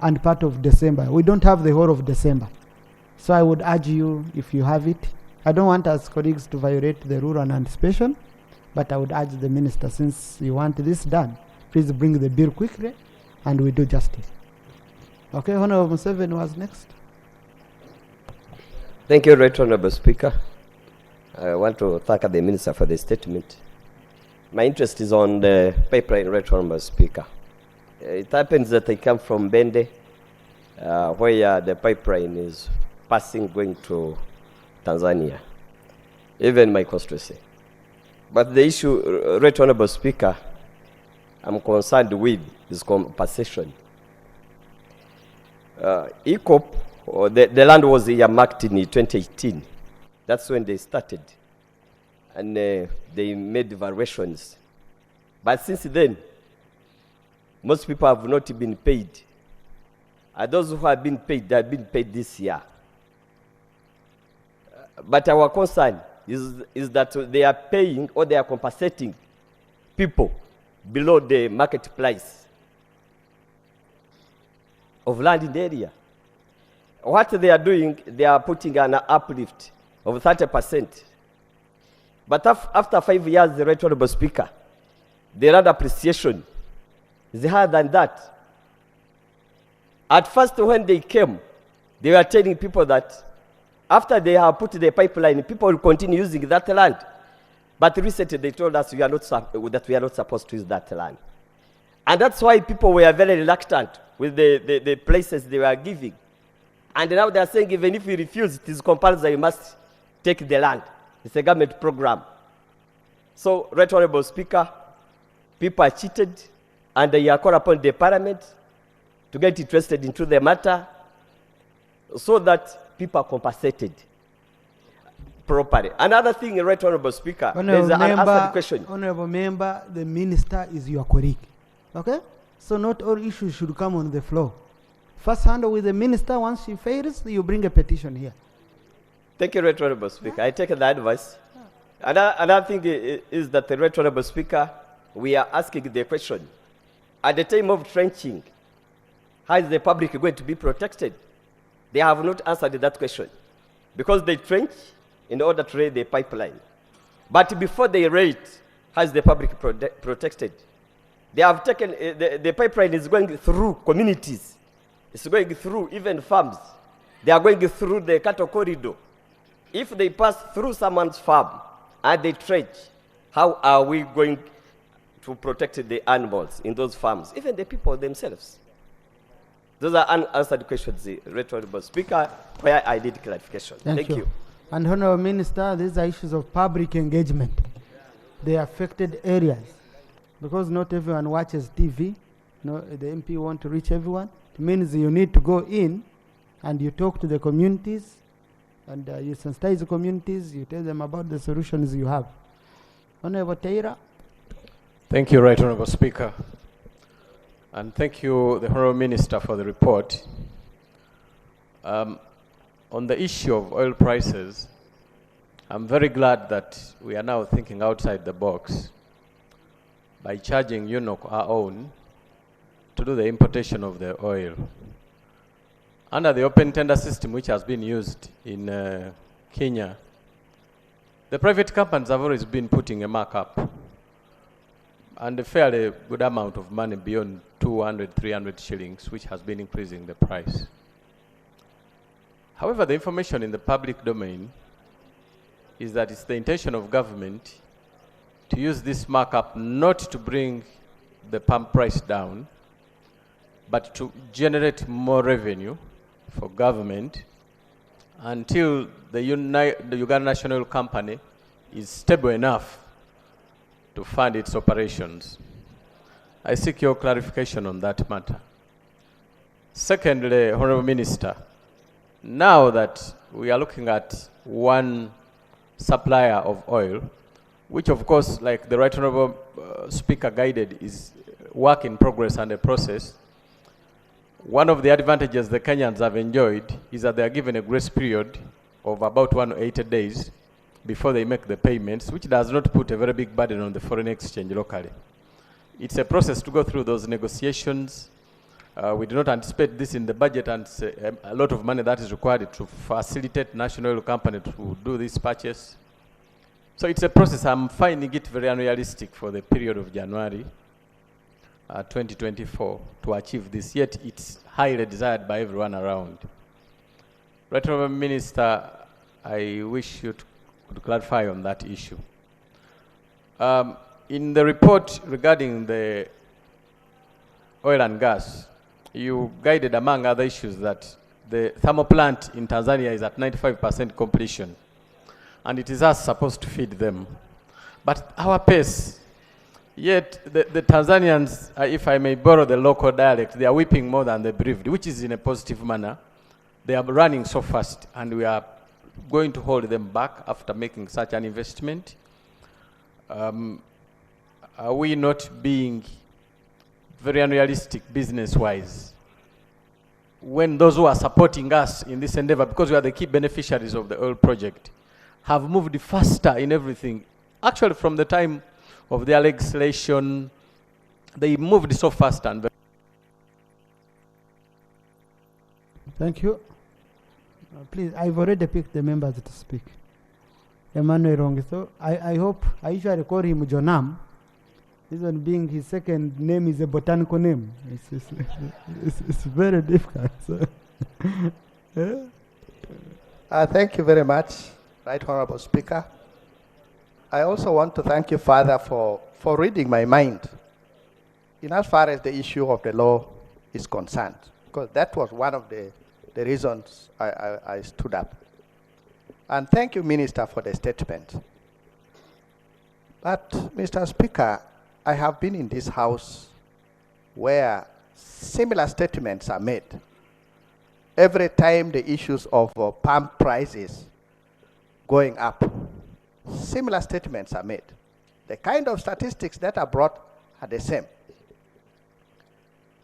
[SPEAKER 2] and part of December. We don't have the whole of December. So I would urge you, if you have it, I don't want us colleagues to violate the rule on anticipation, but I would urge the minister, since you want this done, please bring the bill quickly and we do justice. Okay, Honorable Museveni was next.
[SPEAKER 19] Thank you, Right Honorable Speaker. I want to thank the Minister for the statement. My interest is on the pipeline, Right Honorable Speaker. It happens that I come from Bende, where the pipeline is passing, going to Tanzania, even my constituency. But the issue, Right Honorable Speaker, I'm concerned with is compensation. ECOP, or the land was earmarked in 2018. That's when they started. And they made valuations. But since then, most people have not been paid. And those who have been paid, they have been paid this year. But our concern is that they are paying, or they are compensating people below the market price of land in the area. What they are doing, they are putting an uplift of 30%. But after 5 years, the Right Honorable Speaker, the land appreciation is higher than that. At first, when they came, they were telling people that after they have put the pipeline, people will continue using that land. But recently, they told us that we are not supposed to use that land. And that's why people were very reluctant with the places they were giving. And now they are saying, even if we refuse, it is compulsory, you must take the land. It's a government program. So, Right Honorable Speaker, people are cheated, and they are called upon the Parliament to get interested into the matter so that people are compensated properly. Another thing, Right Honorable Speaker, there's an unanswered question.
[SPEAKER 2] Honorable Member, the Minister is your colleague. Okay? So not all issues should come on the floor. First handle with the Minister. Once she fails, you bring a petition here.
[SPEAKER 19] Thank you, Right Honorable Speaker. I take the advice. Another thing is that the Right Honorable Speaker, we are asking the question. At the time of trenching, how is the public going to be protected? They have not answered that question. Because they trench in order to lay the pipeline. But before they lay it, how is the public protected? They have taken, the pipeline is going through communities. It's going through even farms. They are going through the cattle corridor. If they pass through someone's farm and they trench, how are we going to protect the animals in those farms, even the people themselves? Those are unanswered questions, Right Honorable Speaker, where I need clarification. Thank you.
[SPEAKER 2] And Honorable Minister, these are issues of public engagement. The affected areas. Because not everyone watches TV. No, the MP want to reach everyone. It means you need to go in and you talk to the communities and you sensitize the communities, you tell them about the solutions you have. Honorable Teira.
[SPEAKER 20] Thank you, Right Honorable Speaker. And thank you, the Honorable Minister, for the report. On the issue of oil prices, I'm very glad that we are now thinking outside the box by charging UNOC our own to do the importation of the oil. Under the open tender system which has been used in Kenya, the private companies have always been putting a markup and a fairly good amount of money beyond 200, 300 shillings, which has been increasing the price. However, the information in the public domain is that it's the intention of government to use this markup not to bring the pump price down, but to generate more revenue for government until the Uganda National Oil Company is stable enough to fund its operations. I seek your clarification on that matter. Secondly, Honorable Minister, now that we are looking at one supplier of oil, which of course, like the Right Honorable Speaker guided, is work in progress and a process, one of the advantages the Kenyans have enjoyed is that they are given a grace period of about 180 days before they make the payments, which does not put a very big burden on the foreign exchange locally. It's a process to go through those negotiations. We do not anticipate this in the budget, and a lot of money that is required to facilitate National Oil Company to do this purchase. So it's a process. I'm finding it very unrealistic for the period of January 2024 to achieve this, yet it's highly desired by everyone around. Right Honourable Minister, I wish you to clarify on that issue. In the report regarding the oil and gas, you guided, among other issues, that the thermal plant in Tanzania is at 95% completion, and it is us supposed to feed them. But our pace, yet the Tanzanians, if I may borrow the local dialect, they are weeping more than the bereaved, which is in a positive manner. They are running so fast, and we are going to hold them back after making such an investment. Are we not being very unrealistic business-wise when those who are supporting us in this endeavor, because we are the key beneficiaries of the oil project, have moved faster in everything? Actually, from the time of their legislation, they moved so fast and very.
[SPEAKER 2] Thank you. Please, I've already picked the members to speak. Emmanuel Rongiso, I hope, I usually call him Jonam. This one being his second name is a botanical name. It's very difficult. So.
[SPEAKER 21] Thank you very much, Right Honorable Speaker. I also want to thank you, Father, for reading my mind in as far as the issue of the law is concerned, because that was one of the reasons I stood up. And thank you, Minister, for the statement. But, Mr. Speaker, I have been in this House where similar statements are made. Every time the issues of pump prices going up, similar statements are made. The kind of statistics that are brought are the same.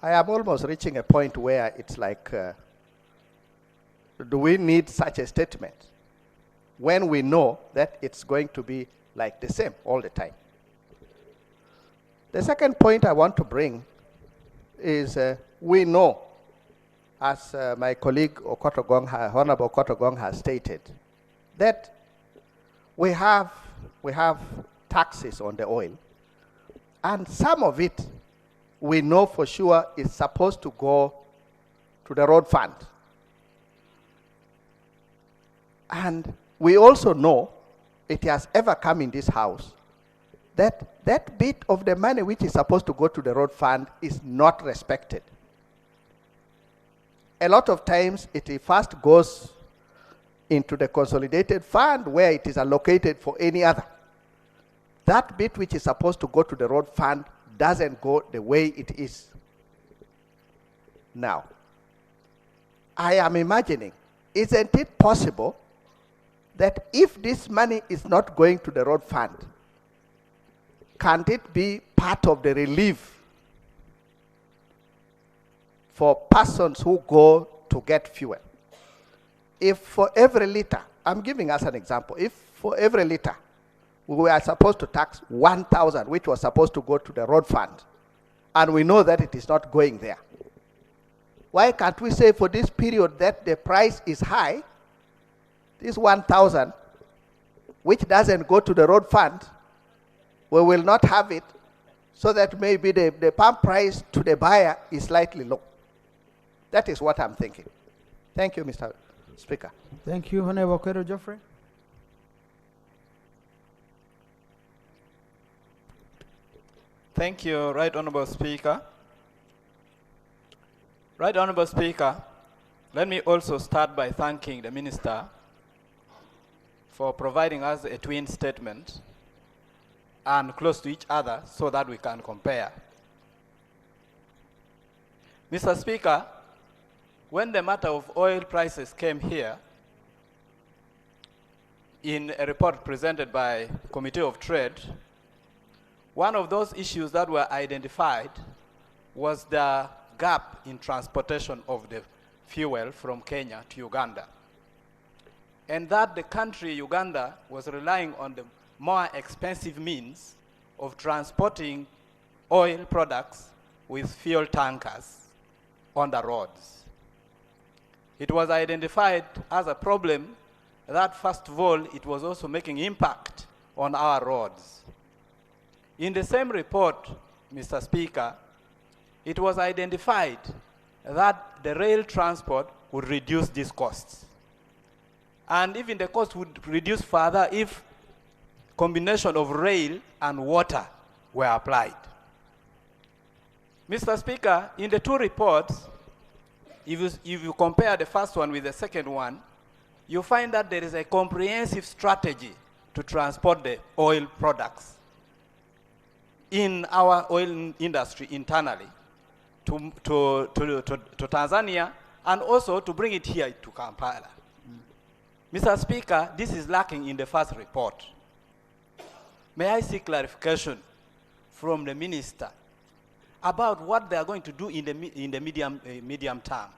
[SPEAKER 21] I am almost reaching a point where it's like, do we need such a statement when we know that it's going to be like the same all the time? The second point I want to bring is we know, as my colleague Honorable Kotogong has stated, that we have taxes on the oil, and some of it we know for sure is supposed to go to the road fund. And we also know, it has ever come in this House, that that bit of the money which is supposed to go to the road fund is not respected. A lot of times it first goes into the consolidated fund where it is allocated for any other. That bit which is supposed to go to the road fund doesn't go the way it is. Now, I am imagining, isn't it possible that if this money is not going to the road fund, can't it be part of the relief for persons who go to get fuel? If for every liter, I'm giving us an example, if for every liter we are supposed to tax 1,000, which was supposed to go to the road fund, and we know that it is not going there, why can't we say for this period that the price is high, this 1,000, which doesn't go to the road fund, we will not have it, so that maybe the pump price to the buyer is slightly low. That is what I'm thinking. Thank you, Mr. Speaker.
[SPEAKER 2] Thank you, Honorable Kwero Geoffrey.
[SPEAKER 3] Thank you, Right Honourable Speaker. Right Honourable Speaker, let me also start by thanking the Minister for providing us a twin statement and close to each other so that we can compare. Mr. Speaker, when the matter of oil prices came here, in a report presented by the Committee of Trade, one of those issues that were identified was the gap in transportation of the fuel from Kenya to Uganda. And that the country, Uganda, was relying on the more expensive means of transporting oil products with fuel tankers on the roads. It was identified as a problem that, first of all, it was also making impact on our roads. In the same report, Mr. Speaker, it was identified that the rail transport would reduce these costs. And even the cost would reduce further if combination of rail and water were applied. Mr. Speaker, in the two reports, if you compare the first one with the second one, you find that there is a comprehensive strategy to transport the oil products in our oil industry internally to Tanzania and also to bring it here to Kampala. Mr. Speaker, this is lacking in the first report. May I seek clarification from the Minister about what they are going to do in the medium term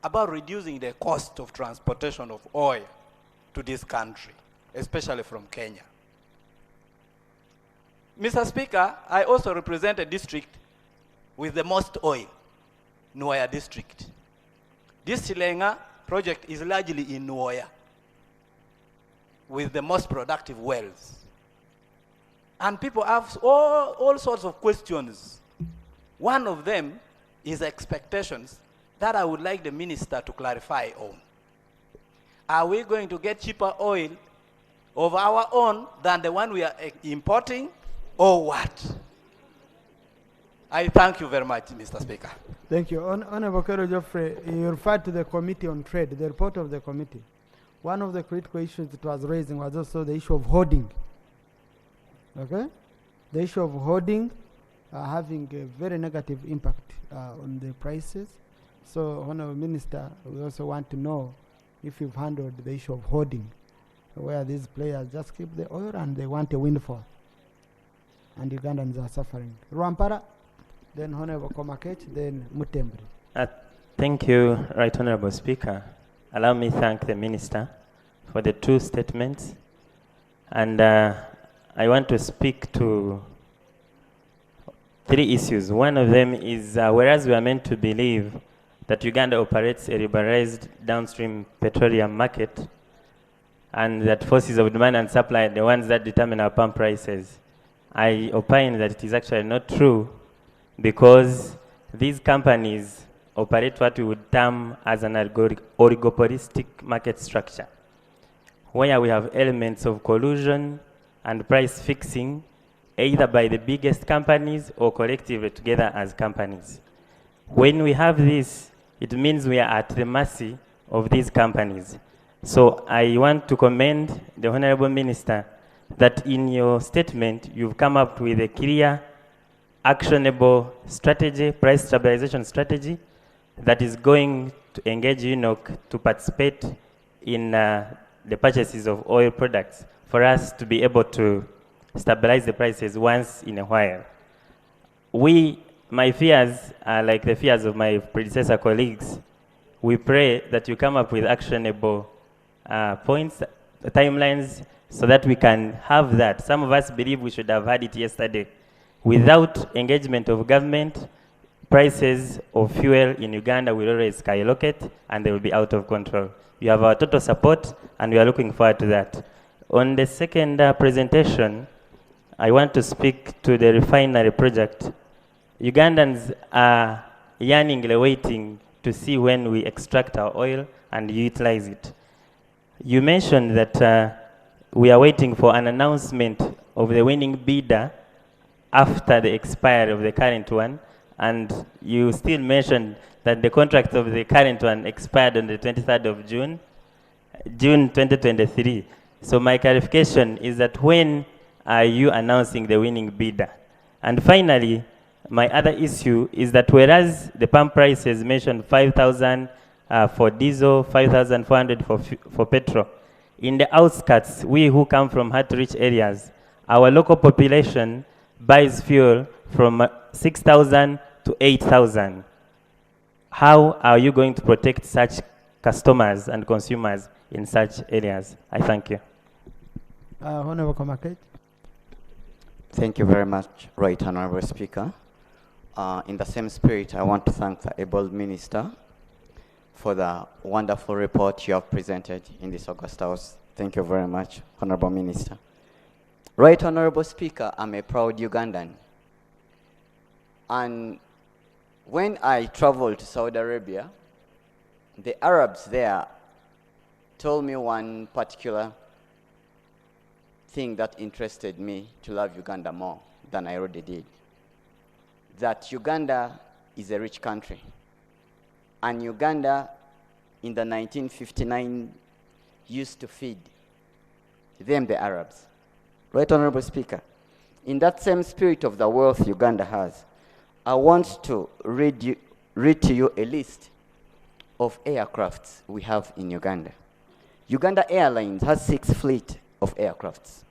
[SPEAKER 3] about reducing the cost of transportation of oil to this country, especially from Kenya. Mr. Speaker, I also represent a district with the most oil, Nuoya district. This Silenga project is largely in Nuoya with the most productive wells. And people have all sorts of questions. One of them is expectations that I would like the Minister to clarify on. Are we going to get cheaper oil of our own than the one we are importing, or what? I thank you very much, Mr. Speaker.
[SPEAKER 2] Thank you. Honorable Kero Geoffrey, you referred to the Committee on Trade, the report of the committee. One of the critical issues it was raising was also the issue of hoarding. Okay? The issue of hoarding having a very negative impact on the prices. So, Honorable Minister, we also want to know if you've handled the issue of hoarding, where these players just keep the oil and they want a windfall. And Ugandans are suffering. Rwampara, then Honorable Komakech, then Mutembri.
[SPEAKER 22] Thank you, Right Honorable Speaker. Allow me to thank the Minister for the two statements. And I want to speak to three issues. One of them is, whereas we are meant to believe that Uganda operates a liberalized downstream petroleum market, and that forces of demand and supply are the ones that determine our pump prices, I opine that it is actually not true, because these companies operate what we would term as an oligopolistic market structure, where we have elements of collusion and price fixing, either by the biggest companies or collectively together as companies. When we have this, it means we are at the mercy of these companies. So I want to commend the Honorable Minister that in your statement, you've come up with a clear, actionable strategy, price stabilization strategy, that is going to engage UNOC to participate in the purchases of oil products for us to be able to stabilize the prices once in a while. My fears are like the fears of my predecessor colleagues. We pray that you come up with actionable points, timelines, so that we can have that. Some of us believe we should have had it yesterday. Without engagement of government, prices of fuel in Uganda will always skyrocket and they will be out of control. You have our total support and we are looking forward to that. On the second presentation, I want to speak to the refinery project. Ugandans are yearningly waiting to see when we extract our oil and utilize it. You mentioned that we are waiting for an announcement of the winning bidder after the expiry of the current one, and you still mentioned that the contract of the current one expired on the 23rd of June 2023. So my clarification is that when are you announcing the winning bidder? And finally, my other issue is that whereas the pump price is mentioned 5,000 for diesel, 5,400 for petrol, in the outskirts, we who come from hard-to-reach areas, our local population buys fuel from 6,000 to 8,000. How are you going to protect such customers and consumers in such areas? I thank you.
[SPEAKER 2] Honorable Komakech.
[SPEAKER 4] Thank you very much, Right Honorable Speaker. In the same spirit, I want to thank the able Minister for the wonderful report you have presented in this August House. Thank you very much, Honorable Minister. Right Honorable Speaker, I'm a proud Ugandan. And when I traveled to Saudi Arabia, the Arabs there told me one particular thing that interested me to love Uganda more than I already did. That Uganda is a rich country. And Uganda, in the 1959, used to feed them, the Arabs. Right, Honorable Speaker? In that same spirit of the wealth Uganda has, I want to read to you a list of aircrafts we have in Uganda. Uganda Airlines has 6 fleet of aircrafts.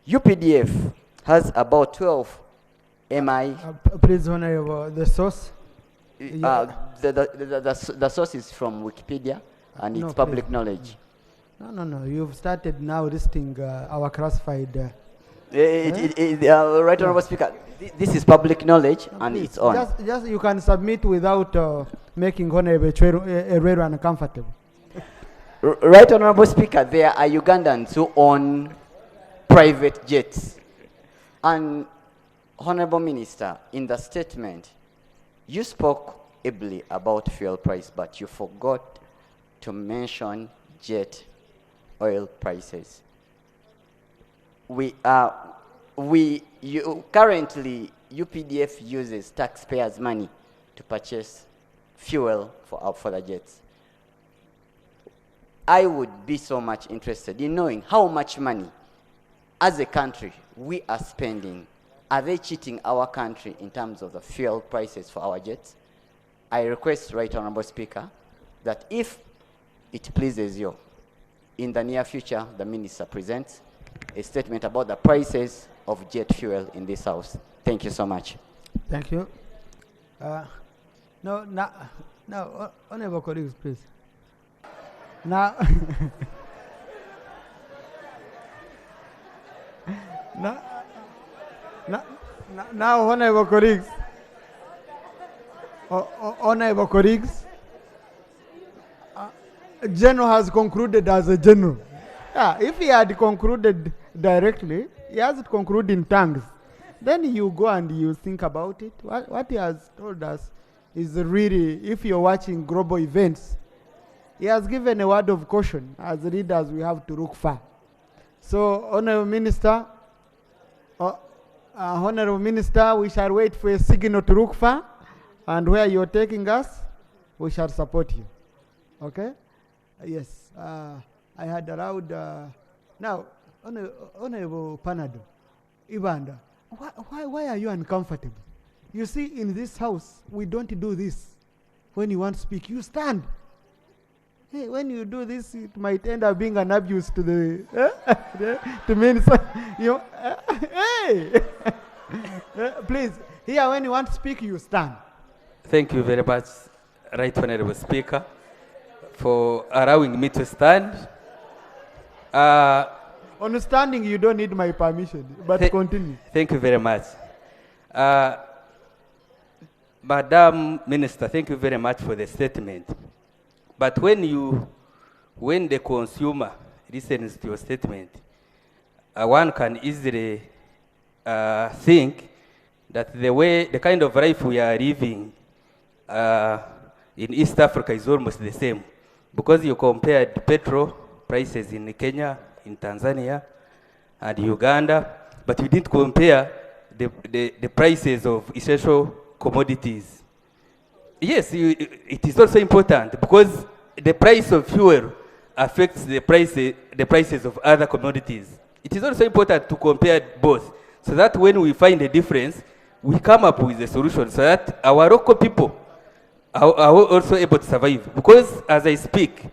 [SPEAKER 4] UPDF has about 12 MI.
[SPEAKER 2] Please, Honorable, the source?
[SPEAKER 4] The source is from Wikipedia, and it's public knowledge.
[SPEAKER 2] No. You've started now listing our classified.
[SPEAKER 4] Right, Honorable Speaker, this is public knowledge, and it's on.
[SPEAKER 2] Just you can submit without making Honorable Chweru uncomfortable.
[SPEAKER 4] Right, Honorable Speaker, there are Ugandans who own private jets. And Honorable Minister, in the statement, you spoke ably about fuel price, but you forgot to mention jet oil prices. Currently, UPDF uses taxpayers' money to purchase fuel for the jets. I would be so much interested in knowing how much money, as a country, we are spending. Are they cheating our country in terms of the fuel prices for our jets? I request, Right Honorable Speaker, that if it pleases you, in the near future, the Minister presents a statement about the prices of jet fuel in this House. Thank you so much.
[SPEAKER 2] Thank you. No, Honorable colleagues, please. Now, now, honorable colleagues, honorable colleagues, General has concluded as a general. Yeah, if he had concluded directly, he has to conclude in tongues. Then you go and you think about it. What he has told us is really, if you're watching global events, he has given a word of caution. As leaders, we have to look far. So, Honorable Minister, we shall wait for a signal to look far, and where you're taking us, we shall support you. Okay? Yes. I had allowed. Now, Honorable Panado, Ibanda, why are you uncomfortable? You see, in this House, we don't do this. When you want to speak, you stand. Hey, when you do this, it might end up being an abuse to the to minister. Hey, please. Here, when you want to speak, you stand.
[SPEAKER 5] Thank you very much, Right Honorable Speaker, for allowing me to stand.
[SPEAKER 2] On standing, you don't need my permission, but continue.
[SPEAKER 5] Thank you very much. Madam Minister, thank you very much for the statement. But when the consumer listens to your statement, one can easily think that the kind of life we are living in East Africa is almost the same, because you compared petrol prices in Kenya, in Tanzania, and Uganda, but you didn't compare the prices of essential commodities. Yes, it is also important because the price of fuel affects the prices of other commodities. It is also important to compare both, so that when we find a difference, we come up with a solution so that our local people are also able to survive. Because as I speak,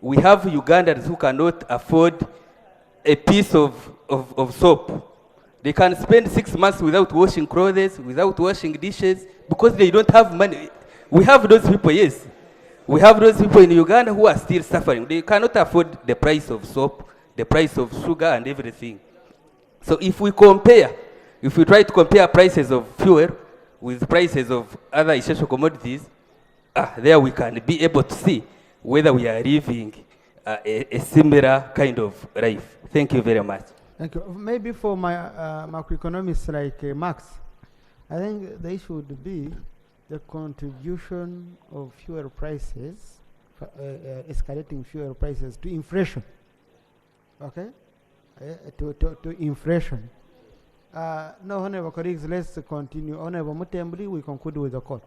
[SPEAKER 5] we have Ugandans who cannot afford a piece of soap. They can spend 6 months without washing clothes, without washing dishes, because they don't have money. We have those people, yes. We have those people in Uganda who are still suffering. They cannot afford the price of soap, the price of sugar and everything. So if we try to compare prices of fuel with prices of other essential commodities, there we can be able to see whether we are living a similar kind of life. Thank you very much.
[SPEAKER 2] Thank you. Maybe for my macroeconomists like Max, I think the issue would be the contribution of fuel prices, escalating fuel prices to inflation. Okay? To inflation. No, honorable colleagues, let's continue. Honorable Mutembli, we conclude with the court.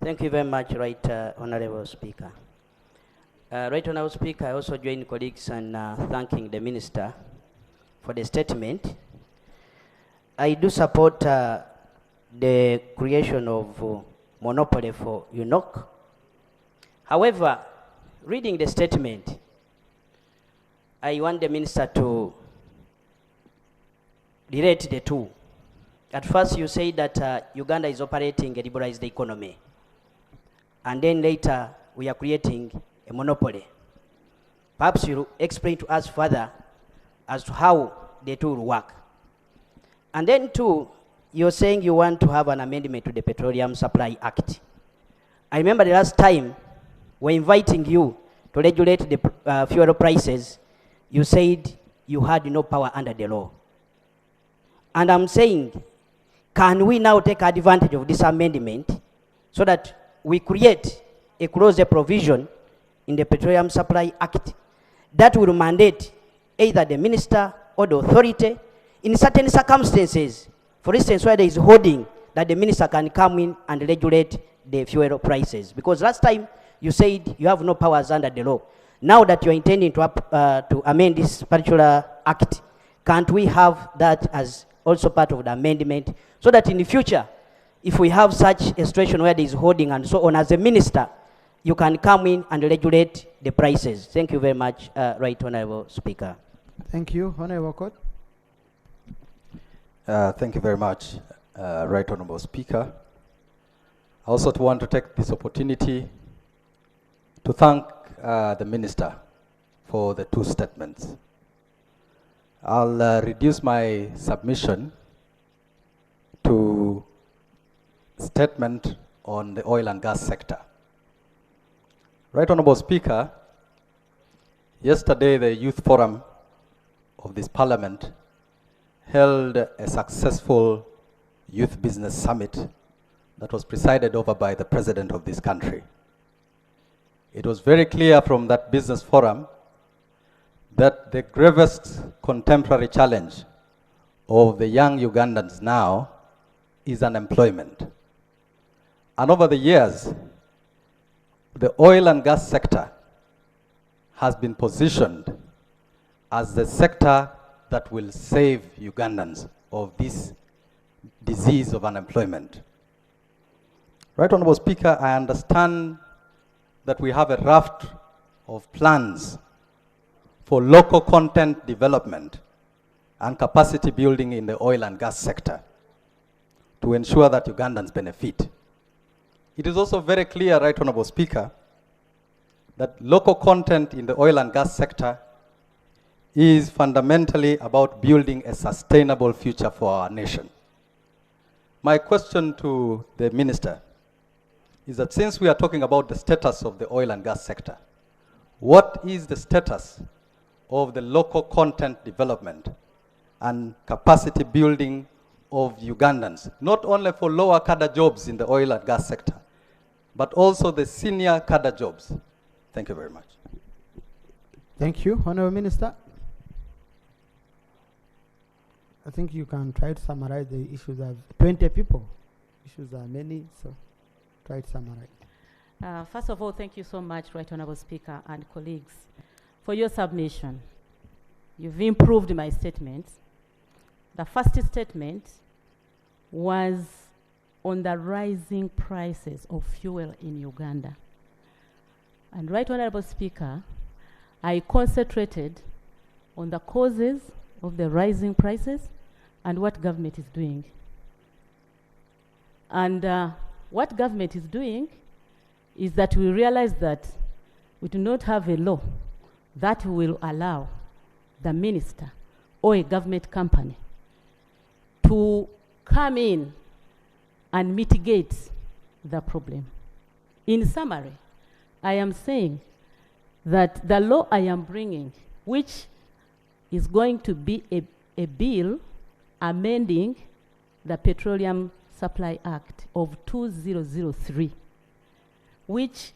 [SPEAKER 6] Thank you very much, Right Honorable Speaker. Right Honorable Speaker, I also join colleagues in thanking the Minister for the statement. I do support the creation of monopoly for UNOC. However, reading the statement, I want the Minister to relate the two. At first you say that Uganda is operating a liberalized economy, and then later we are creating a monopoly. Perhaps you explain to us further as to how the two will work. And then two, you're saying you want to have an amendment to the Petroleum Supply Act. I remember the last time we're inviting you to regulate the fuel prices, you said you had no power under the law. And I'm saying, can we now take advantage of this amendment so that we create a clause provision in the Petroleum Supply Act that will mandate either the minister or the authority in certain circumstances, for instance, where there is hoarding, that the minister can come in and regulate the fuel prices? Because last time you said you have no powers under the law. Now that you're intending to amend this particular act, can't we have that as also part of the amendment, so that in the future, if we have such a situation where there is hoarding and so on, as a minister, you can come in and regulate the prices? Thank you very much, Right Honorable Speaker.
[SPEAKER 2] Thank you. Honorable Court.
[SPEAKER 7] Thank you very much, Right Honorable Speaker. I also want to take this opportunity to thank the Minister for the two statements. I'll reduce my submission to statement on the oil and gas sector. Right Honorable Speaker, yesterday the Youth Forum of this Parliament held a successful youth business summit that was presided over by the President of this country. It was very clear from that business forum that the gravest contemporary challenge of the young Ugandans now is unemployment. And over the years, the oil and gas sector has been positioned as the sector that will save Ugandans of this disease of unemployment. Right Honorable Speaker, I understand that we have a raft of plans for local content development and capacity building in the oil and gas sector to ensure that Ugandans benefit. It is also very clear, Right Honorable Speaker, that local content in the oil and gas sector is fundamentally about building a sustainable future for our nation. My question to the Minister is that since we are talking about the status of the oil and gas sector, what is the status of the local content development and capacity building of Ugandans, not only for lower cadre jobs in the oil and gas sector, but also the senior cadre jobs? Thank you very much.
[SPEAKER 2] Thank you. Honorable Minister. I think you can try to summarize the issues of 20 people. Issues are many, so try to summarize.
[SPEAKER 9] First of all, thank you so much, Right Honourable Speaker and colleagues, for your submission. You've improved my statements. The first statement was on the rising prices of fuel in Uganda. And Right Honourable Speaker, I concentrated on the causes of the rising prices and what government is doing. And what government is doing is that we realize that we do not have a law that will allow the minister or a government company to come in and mitigate the problem. In summary, I am saying that the law I am bringing, which is going to be a bill amending the Petroleum Supply Act of 2003, which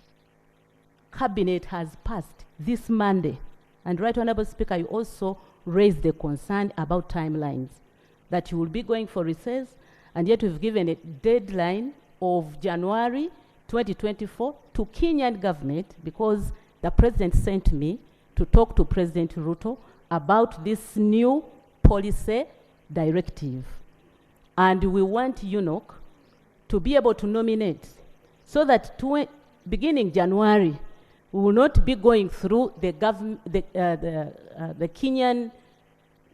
[SPEAKER 9] Cabinet has passed this Monday. And Right Honourable Speaker, you also raised the concern about timelines, that you will be going for recess, and yet we've given a deadline of January 2024 to Kenyan government, because the president sent me to talk to President Ruto about this new policy directive. And we want UNOC to be able to nominate so that beginning January, we will not be going through the Kenyan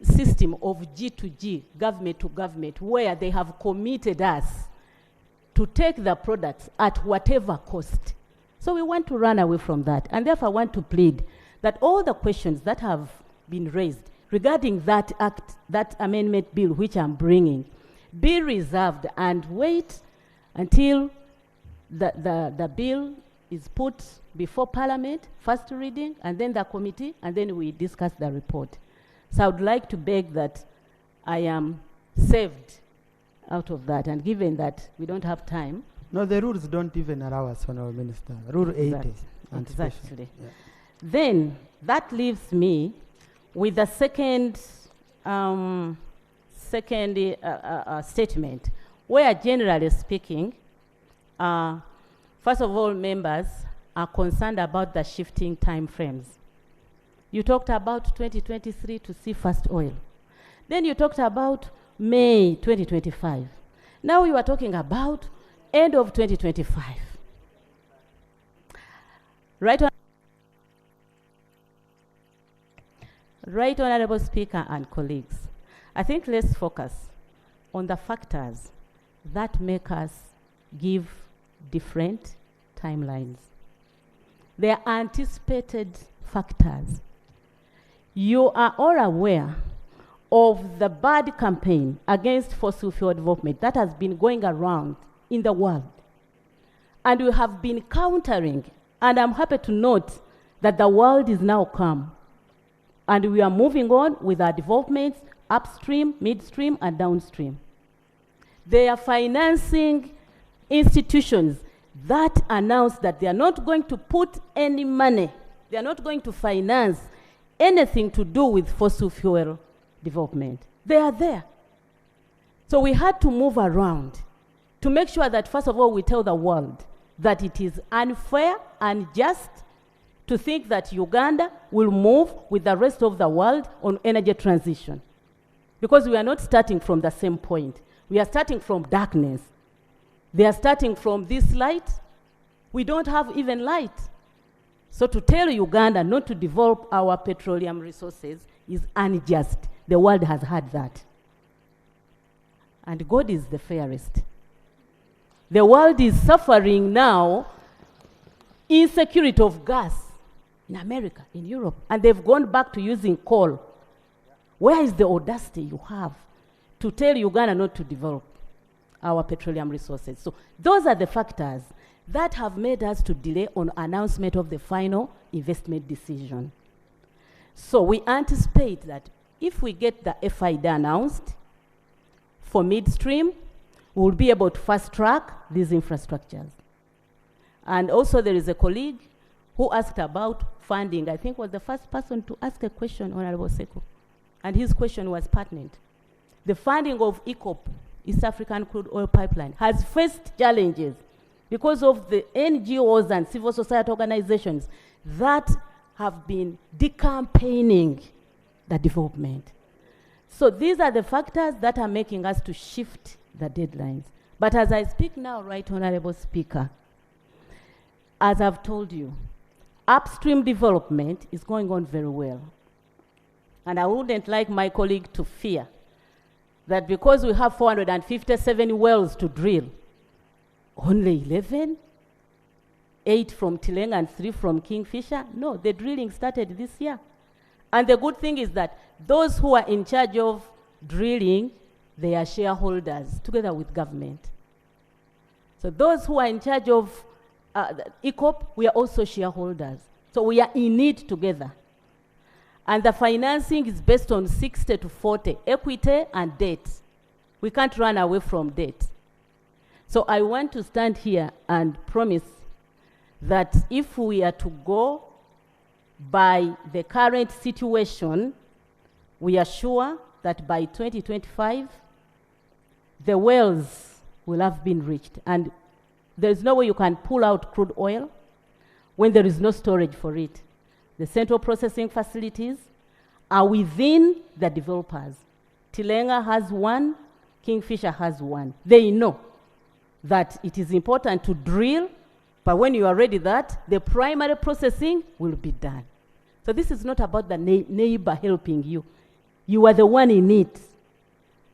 [SPEAKER 9] system of G2G, government to government, where they have committed us to take the products at whatever cost. So we want to run away from that. And therefore I want to plead that all the questions that have been raised regarding that act, that amendment bill which I'm bringing, be reserved and wait until the bill is put before Parliament, first reading, and then the committee, and then we discuss the report. So I would like to beg that I am saved out of that, and given that we don't have time.
[SPEAKER 2] No, the rules don't even allow us, Honourable Minister. Rule 80.
[SPEAKER 9] Exactly. Yeah. Then that leaves me with the second statement, where generally speaking, first of all, members are concerned about the shifting time frames. You talked about 2023 to see first oil. Then you talked about May 2025. Now you are talking about end of 2025. Right Honourable Speaker and colleagues, I think let's focus on the factors that make us give different timelines. They are anticipated factors. You are all aware of the bad campaign against fossil fuel development that has been going around in the world. And we have been countering, and I'm happy to note that the world is now calm. And we are moving on with our developments upstream, midstream, and downstream. They are financing institutions that announce that they are not going to put any money, they are not going to finance anything to do with fossil fuel development. They are there. So we had to move around to make sure that, first of all, we tell the world that it is unfair and unjust to think that Uganda will move with the rest of the world on energy transition. Because we are not starting from the same point. We are starting from darkness. They are starting from this light. We don't have even light. So to tell Uganda not to develop our petroleum resources is unjust. The world has had that. And God is the fairest. The world is suffering now insecurity of gas in America, in Europe, and they've gone back to using coal. Where is the audacity you have to tell Uganda not to develop our petroleum resources? So those are the factors that have made us to delay on announcement of the final investment decision. So we anticipate that if we get the FID announced for midstream, we'll be able to fast track these infrastructures. And also there is a colleague who asked about funding. I think was the first person to ask a question, Honorable Seko. And his question was pertinent. The funding of EACOP, East African Crude Oil Pipeline, has faced challenges because of the NGOs and civil society organizations that have been decampaigning the development. So these are the factors that are making us to shift the deadlines. But as I speak now, Right Honorable Speaker, as I've told you, upstream development is going on very well. And I wouldn't like my colleague to fear that because we have 457 wells to drill, only 11, 8 from Tilenga and 3 from Kingfisher. No, the drilling started this year. And the good thing is that those who are in charge of drilling, they are shareholders together with government. So those who are in charge of EACOP, we are also shareholders. So we are in it together. And the financing is based on 60 to 40, equity and debt. We can't run away from debt. So I want to stand here and promise that if we are to go by the current situation, we are sure that by 2025, the wells will have been reached. And there's no way you can pull out crude oil when there is no storage for it. The central processing facilities are within the developers. Tilenga has one, Kingfisher has one. They know that it is important to drill, but when you are ready that, the primary processing will be done. So this is not about the neighbor helping you. You are the one in it.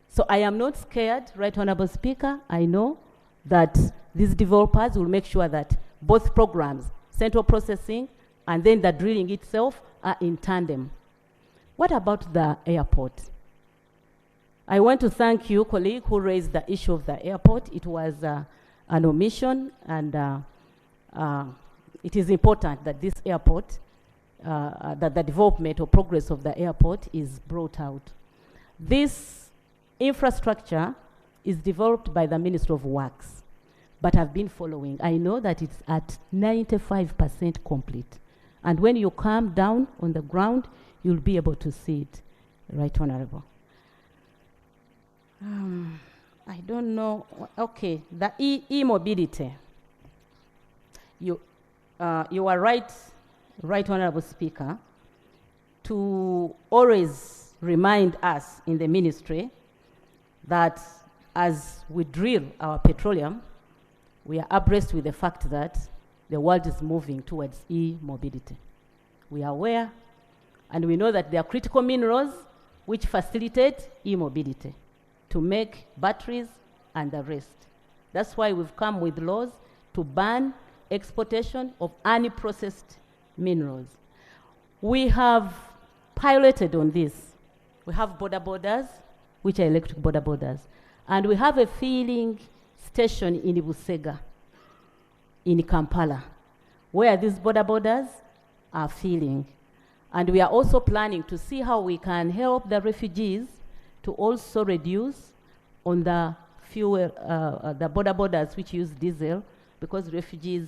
[SPEAKER 9] So I am not scared, Right Honorable Speaker. I know that these developers will make sure that both programs, central processing and then the drilling itself, are in tandem. What about the airport? I want to thank you, colleague, who raised the issue of the airport. It was an omission, and it is important that this airport, that the development or progress of the airport is brought out. This infrastructure is developed by the Ministry of Works, but I've been following. I know that it's at 95% complete. And when you come down on the ground, you'll be able to see it, Right Honorable. I don't know. Okay, the e-mobility. You are right, Right Honorable Speaker, to always remind us in the ministry that as we drill our petroleum, we are abreast with the fact that the world is moving towards e-mobility. We are aware, and we know that there are critical minerals which facilitate e-mobility to make batteries and the rest. That's why we've come with laws to ban exportation of unprocessed minerals. We have piloted on this. We have border borders, which are electric border borders, and we have a filling station in Busega, in Kampala, where these border borders are filling. And we are also planning to see how we can help the refugees to also reduce on the fuel, the border borders which use diesel, because refugees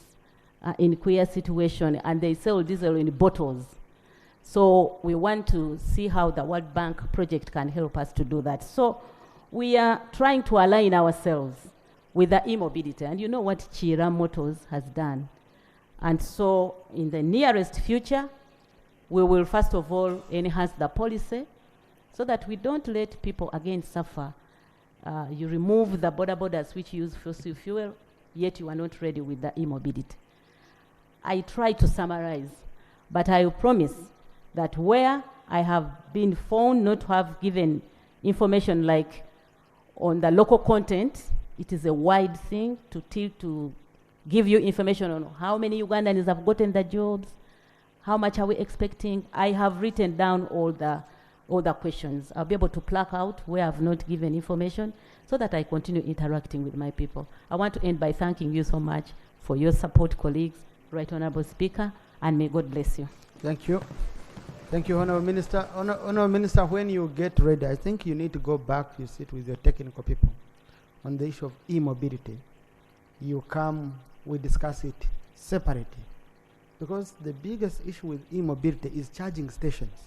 [SPEAKER 9] are in queer situation and they sell diesel in bottles. So we want to see how the World Bank project can help us to do that. So we are trying to align ourselves with the e-mobility. And you know what Chira Motors has done. And so in the nearest future, we will first of all enhance the policy so that we don't let people again suffer. You remove the border borders which use fossil fuel, yet you are not ready with the e-mobility. I try to summarize, but I promise that where I have been found not to have given information like on the local content, it is a wide thing to give you information on how many Ugandans have gotten the jobs, how much are we expecting. I have written down all the questions. I'll be able to pluck out where I've not given information so that I continue interacting with my people. I want to end by thanking you so much for your support, colleagues, Right Honorable Speaker, and may God bless you.
[SPEAKER 2] Thank you. Thank you, Honorable Minister. Honorable Minister, when you get ready, I think you need to go back, you sit with your technical people on the issue of e-mobility. You come, we discuss it separately. Because the biggest issue with e-mobility is charging stations.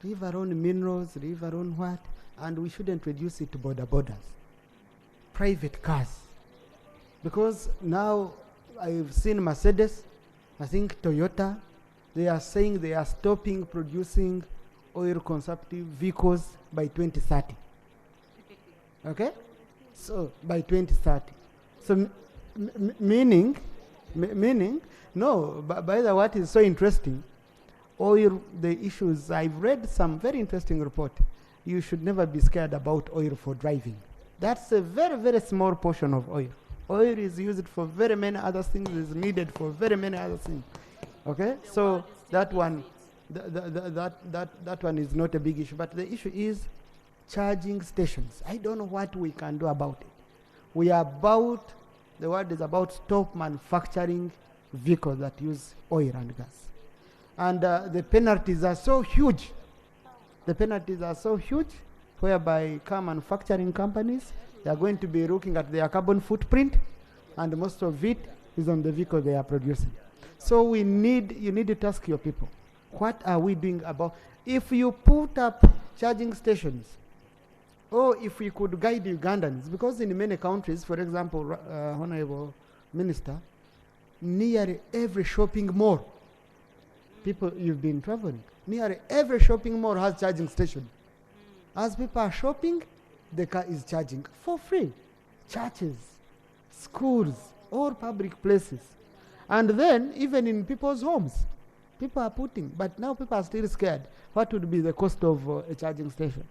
[SPEAKER 2] Leave alone minerals, leave alone what? and we shouldn't reduce it to borders. Private cars. Because now I've seen Mercedes, I think Toyota, they are saying they are stopping producing oil consumptive vehicles by 2030. Okay? So by 2030. So meaning, no, by the what is so interesting, oil, the issues, I've read some very interesting report. You should never be scared about oil for driving. That's a very, very small portion of oil. Oil is used for very many other things, is needed for very many other things. Okay? So that one, that one is not a big issue. But the issue is charging stations. I don't know what we can do about it. We are about, the word is about stop manufacturing vehicles that use oil and gas. And the penalties are so huge. The penalties are so huge, whereby car manufacturing companies, they are going to be looking at their carbon footprint, and most of it is on the vehicle they are producing. So you need to ask your people, what are we doing about, if you put up charging stations, or if we could guide Ugandans, because in many countries, for example, Honorable Minister, nearly every shopping mall, people, you've been traveling, nearly every shopping mall has charging station. As people are shopping, the car is charging for free. Churches, schools, all public places. And then, even in people's homes, people are putting, but now people are still scared. What would be the cost of a charging station?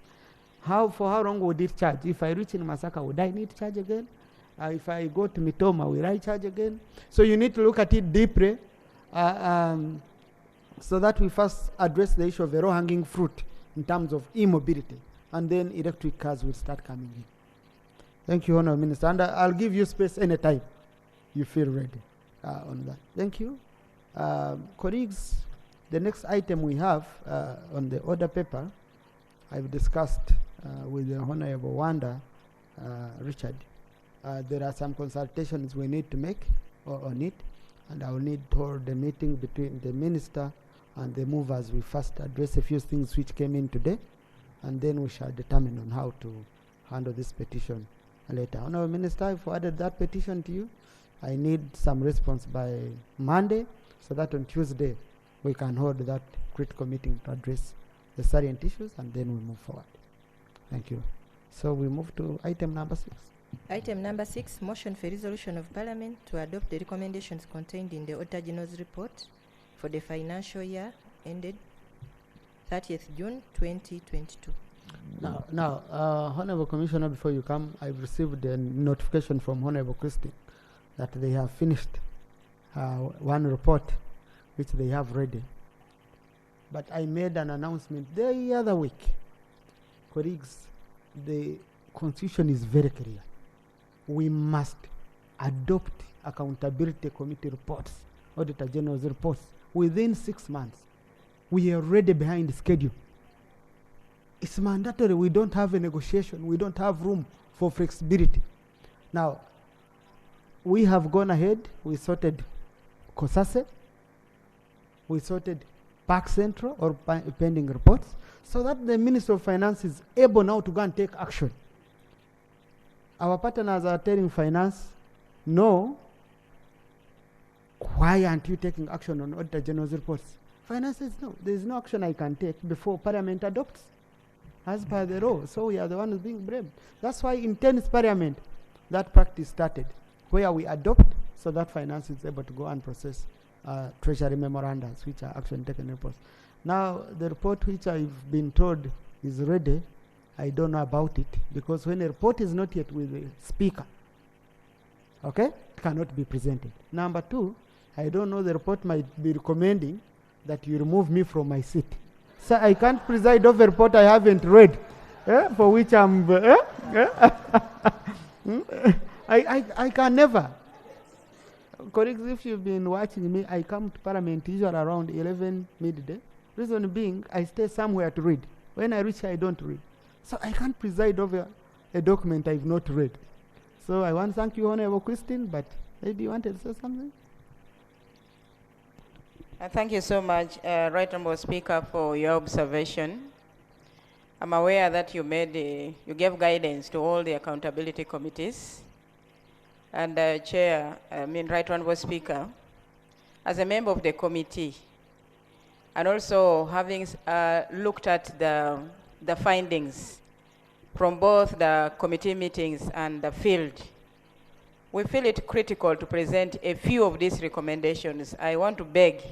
[SPEAKER 2] For how long would it charge? If I reach in Masaka, would I need to charge again? If I go to Mitoma, will I charge again? So you need to look at it deeply, so that we first address the issue of the low-hanging fruit in terms of e-mobility, and then electric cars will start coming in. Thank you, Honourable Minister. And I'll give you space anytime you feel ready on that. Thank you. Colleagues, the next item we have on the order paper, I've discussed with the Honourable Wanda Richard. There are some consultations we need to make on it, and I will need to hold a meeting between the Minister and the movers. We first address a few things which came in today, and then we shall determine on how to handle this petition later. Honourable Minister, I forwarded that petition to you. I need some response by Monday, so that on Tuesday we can hold that critical meeting to address the salient issues, and then we move forward. Thank you. So we move to item number 6.
[SPEAKER 8] Item number 6, motion for resolution of Parliament to adopt the recommendations contained in the Auditor General's report for the financial year ended 30th June 2022.
[SPEAKER 2] Now, Honourable Commissioner, before you come, I've received a notification from Honourable Christie that they have finished one report which they have ready. But I made an announcement the other week. Colleagues, the Constitution is very clear. We must adopt accountability committee reports, Auditor General's reports, within 6 months. We are already behind schedule. It's mandatory. We don't have a negotiation. We don't have room for flexibility. Now, we have gone ahead. We sorted COSASE. We sorted Park Central or pending reports, so that the Minister of Finance is able now to go and take action. Our partners are telling Finance, no, why aren't you taking action on Auditor General's reports? Finance says, no, there is no action I can take before Parliament adopts, as per the law. So we are the ones being blamed. That's why in 10th Parliament, that practice started, where we adopt so that Finance is able to go and process Treasury memorandums, which are action taken reports. Now, the report which I've been told is ready, I don't know about it, because when a report is not yet with the Speaker, okay, it cannot be presented. Number 2, I don't know, the report might be recommending that you remove me from my seat. So I can't preside over a report I haven't read, for which I'm... I can never. Colleagues, if you've been watching me, I come to Parliament usually around 11 midday. Reason being, I stay somewhere to read. When I reach, I don't read. So I can't preside over a document I've not read. So I want to thank you, Honourable Christine, but maybe you wanted to say something?
[SPEAKER 1] Thank you so much, Right Honourable Speaker, for your observation. I'm aware that you gave guidance to all the accountability committees. And Right Honorable Speaker, as a member of the committee, and also having looked at the findings from both the committee meetings and the field, we feel it critical to present a few of these recommendations. I want to beg,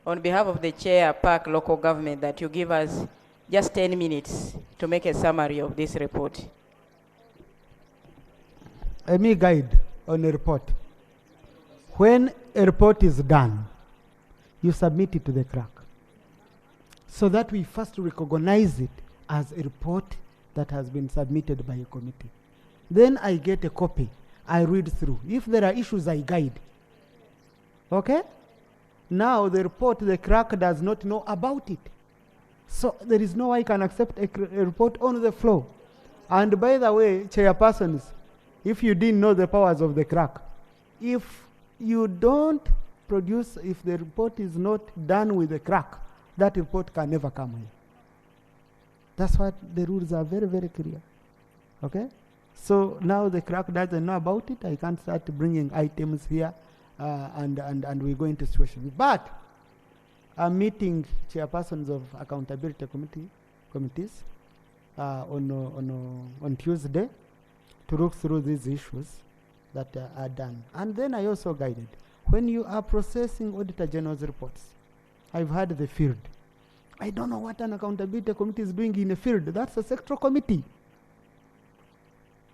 [SPEAKER 1] on behalf of the Chair, Park Local Government, that you give us just 10 minutes to make a summary of this report.
[SPEAKER 2] Let me guide on a report. When a report is done, you submit it to the clerk, so that we first recognize it as a report that has been submitted by a committee. Then I get a copy, I read through. If there are issues, I guide. Okay? Now the report, the clerk does not know about it. So there is no way I can accept a report on the floor. And by the way, chairpersons, if you didn't know the powers of the clerk, if you don't produce, if the report is not done with the clerk, that report can never come here. That's what the rules are very, very clear. Okay? So now the clerk doesn't know about it. I can't start bringing items here and we go into situation. But I'm meeting chairpersons of accountability committees on Tuesday to look through these issues that are done. And then I also guided. When you are processing Auditor General's reports, I've had the field. I don't know what an accountability committee is doing in the field. That's a sectoral committee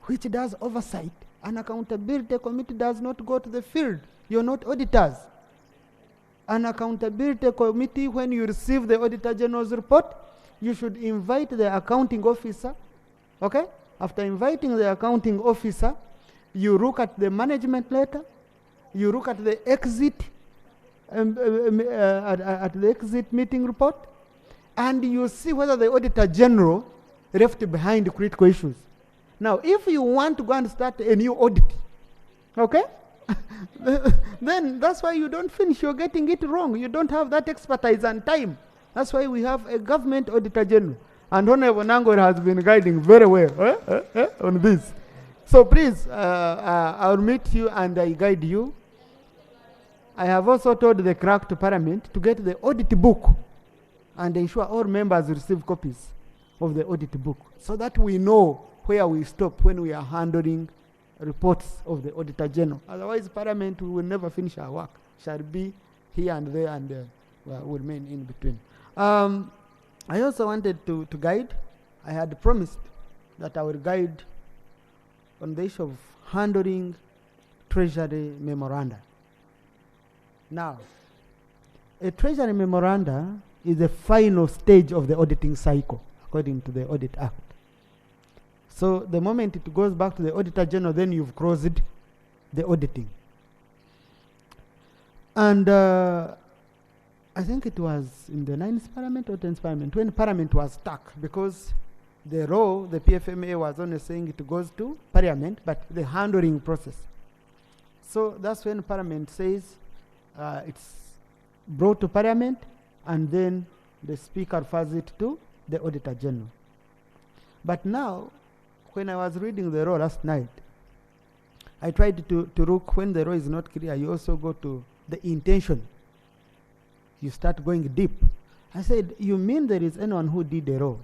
[SPEAKER 2] which does oversight. An accountability committee does not go to the field. You're not auditors. An accountability committee, when you receive the Auditor General's report, you should invite the accounting officer. Okay? After inviting the accounting officer, you look at the management letter, you look at the exit at the exit meeting report, and you see whether the Auditor General left behind critical issues. Now, if you want to go and start a new audit, okay, then that's why you don't finish. You're getting it wrong. You don't have that expertise and time. That's why we have a government Auditor General. And Honorable Nangor has been guiding very well on this. So please, I'll meet you and I guide you. I have also told the clerk to Parliament to get the audit book and ensure all members receive copies of the audit book so that we know where we stop when we are handling reports of the Auditor General. Otherwise, Parliament will never finish our work. Shall be here and there and will remain in between. I also wanted to guide. I had promised that I will guide on the issue of handling Treasury memoranda. Now, a Treasury memoranda is the final stage of the auditing cycle, according to the Audit Act. So the moment it goes back to the Auditor General, then you've closed the auditing. And I think it was in the 9th Parliament or 10th Parliament, when Parliament was stuck, because the law, the PFMA was only saying it goes to Parliament, but the handling process. So that's when Parliament says it's brought to Parliament, and then the Speaker refers it to the Auditor General. But now, when I was reading the law last night, I tried to look when the law is not clear. You also go to the intention. You start going deep. I said, you mean there is anyone who did the law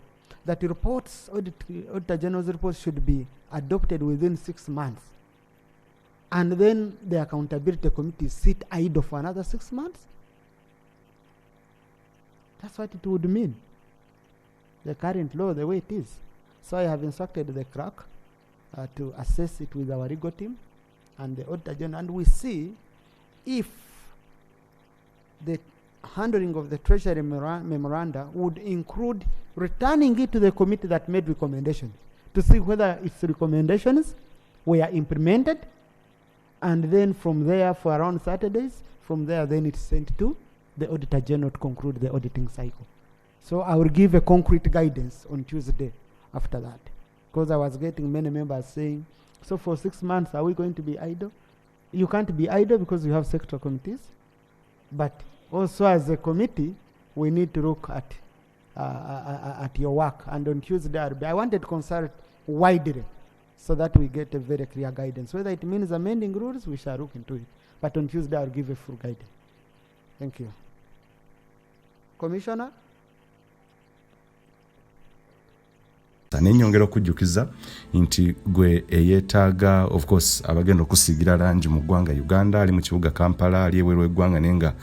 [SPEAKER 2] that reports, Auditor General's reports should be adopted within 6 months, and then the accountability committee sit idle for another 6 months? That's what it would mean. The current law, the way it is. So I have instructed the clerk to assess it with our legal team and the Auditor General, and we see if the handling of the Treasury memoranda would include returning it to the committee that made recommendations to see whether its recommendations were implemented, and then from there for around 30 days, from there then it's sent to the Auditor General to conclude the auditing cycle. So I will give a concrete guidance on Tuesday after that, because I was getting many members saying, so for 6 months are we going to be idle? You can't be idle because you have sector committees, but also as a committee we need to look at at your work. And on Tuesday, I wanted to consult widely so that we get a very clear guidance. Whether it means amending rules, we shall look into it. But on Tuesday, I'll give a full guidance. Thank you. Commissioner?
[SPEAKER 10] Nenyongera okujjukiza nti gwe eyeetaaga of course abagenda okusiigira langi mu ggwanga Uganda ali mu kibuga Kampala ali eweerwa eggwanga nenga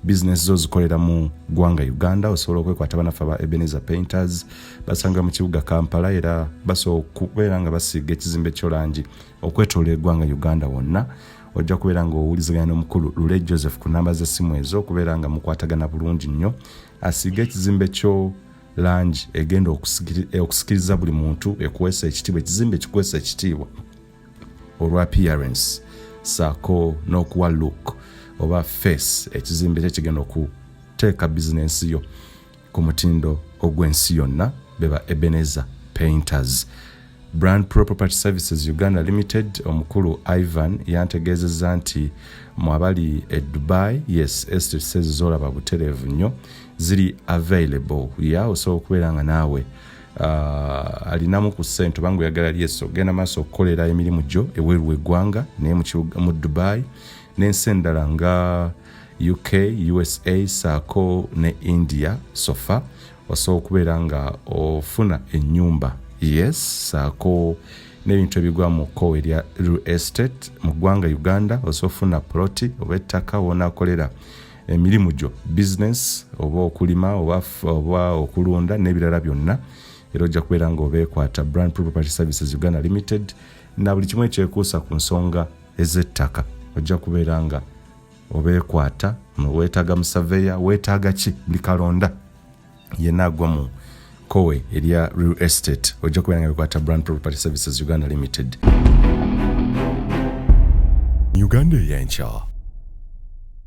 [SPEAKER 10] business zo zikolera mu ggwanga Uganda osobola okwekwata banafa ba Ebenezer Painters basanga mu kibuga Kampala era basobola okubeera nga basiiga ekizimbe ky'olangi okwetolera eggwanga Uganda wonna ojja kubeera nga owuliziganya n'omukulu Lule Joseph ku namba z'essimu ezo okubeera nga mukwatagana bulungi nnyo asiiga ekizimbe kyo langi egenda okusikiriza buli muntu ekuweesa ekitiibwa ekizimbe ekikuweesa ekitiibwa olwa appearance saako n'okuwa look oba face ekizimbe ekigenda okuteeka bizinensi yo ku mutindo ogw'ensi yonna beba Ebenezer Painters. Brand Pro Property Services Uganda Limited omukulu Ivan yantegeezezza nti mu abali e Dubai yes estate sales zolaba butereevu nnyo ziri available osobola okubeera nga naawe alinamu ku ssente oba ng'oyagala lyeso genda maaso okukolera emirimu gyo eweeru eggwanga naye mu Dubai n'ensi endala nga UK, USA saako ne India sofa osobola okubeera nga ofuna ennyumba yes saako n'ebintu ebigwa mu kkowe erya real estate mu ggwanga Uganda osobola ofuna ploti oba ettaka wonaakolera emirimu gyo business oba okulima oba okulunda n'ebirala byonna era ojja kubeera nga obeekwata Brand Property Services Uganda Limited na buli kimu ekyekuusa ku nsonga ez'ettaka ojja kubeera nga obeekwata weetaaga musaveya weetaaga ki buli kalonda yenna agwa mu kowe erya real estate ojja kubeera nga beekwata Brand Property Services Uganda Limited.
[SPEAKER 11] Uganda y'enkya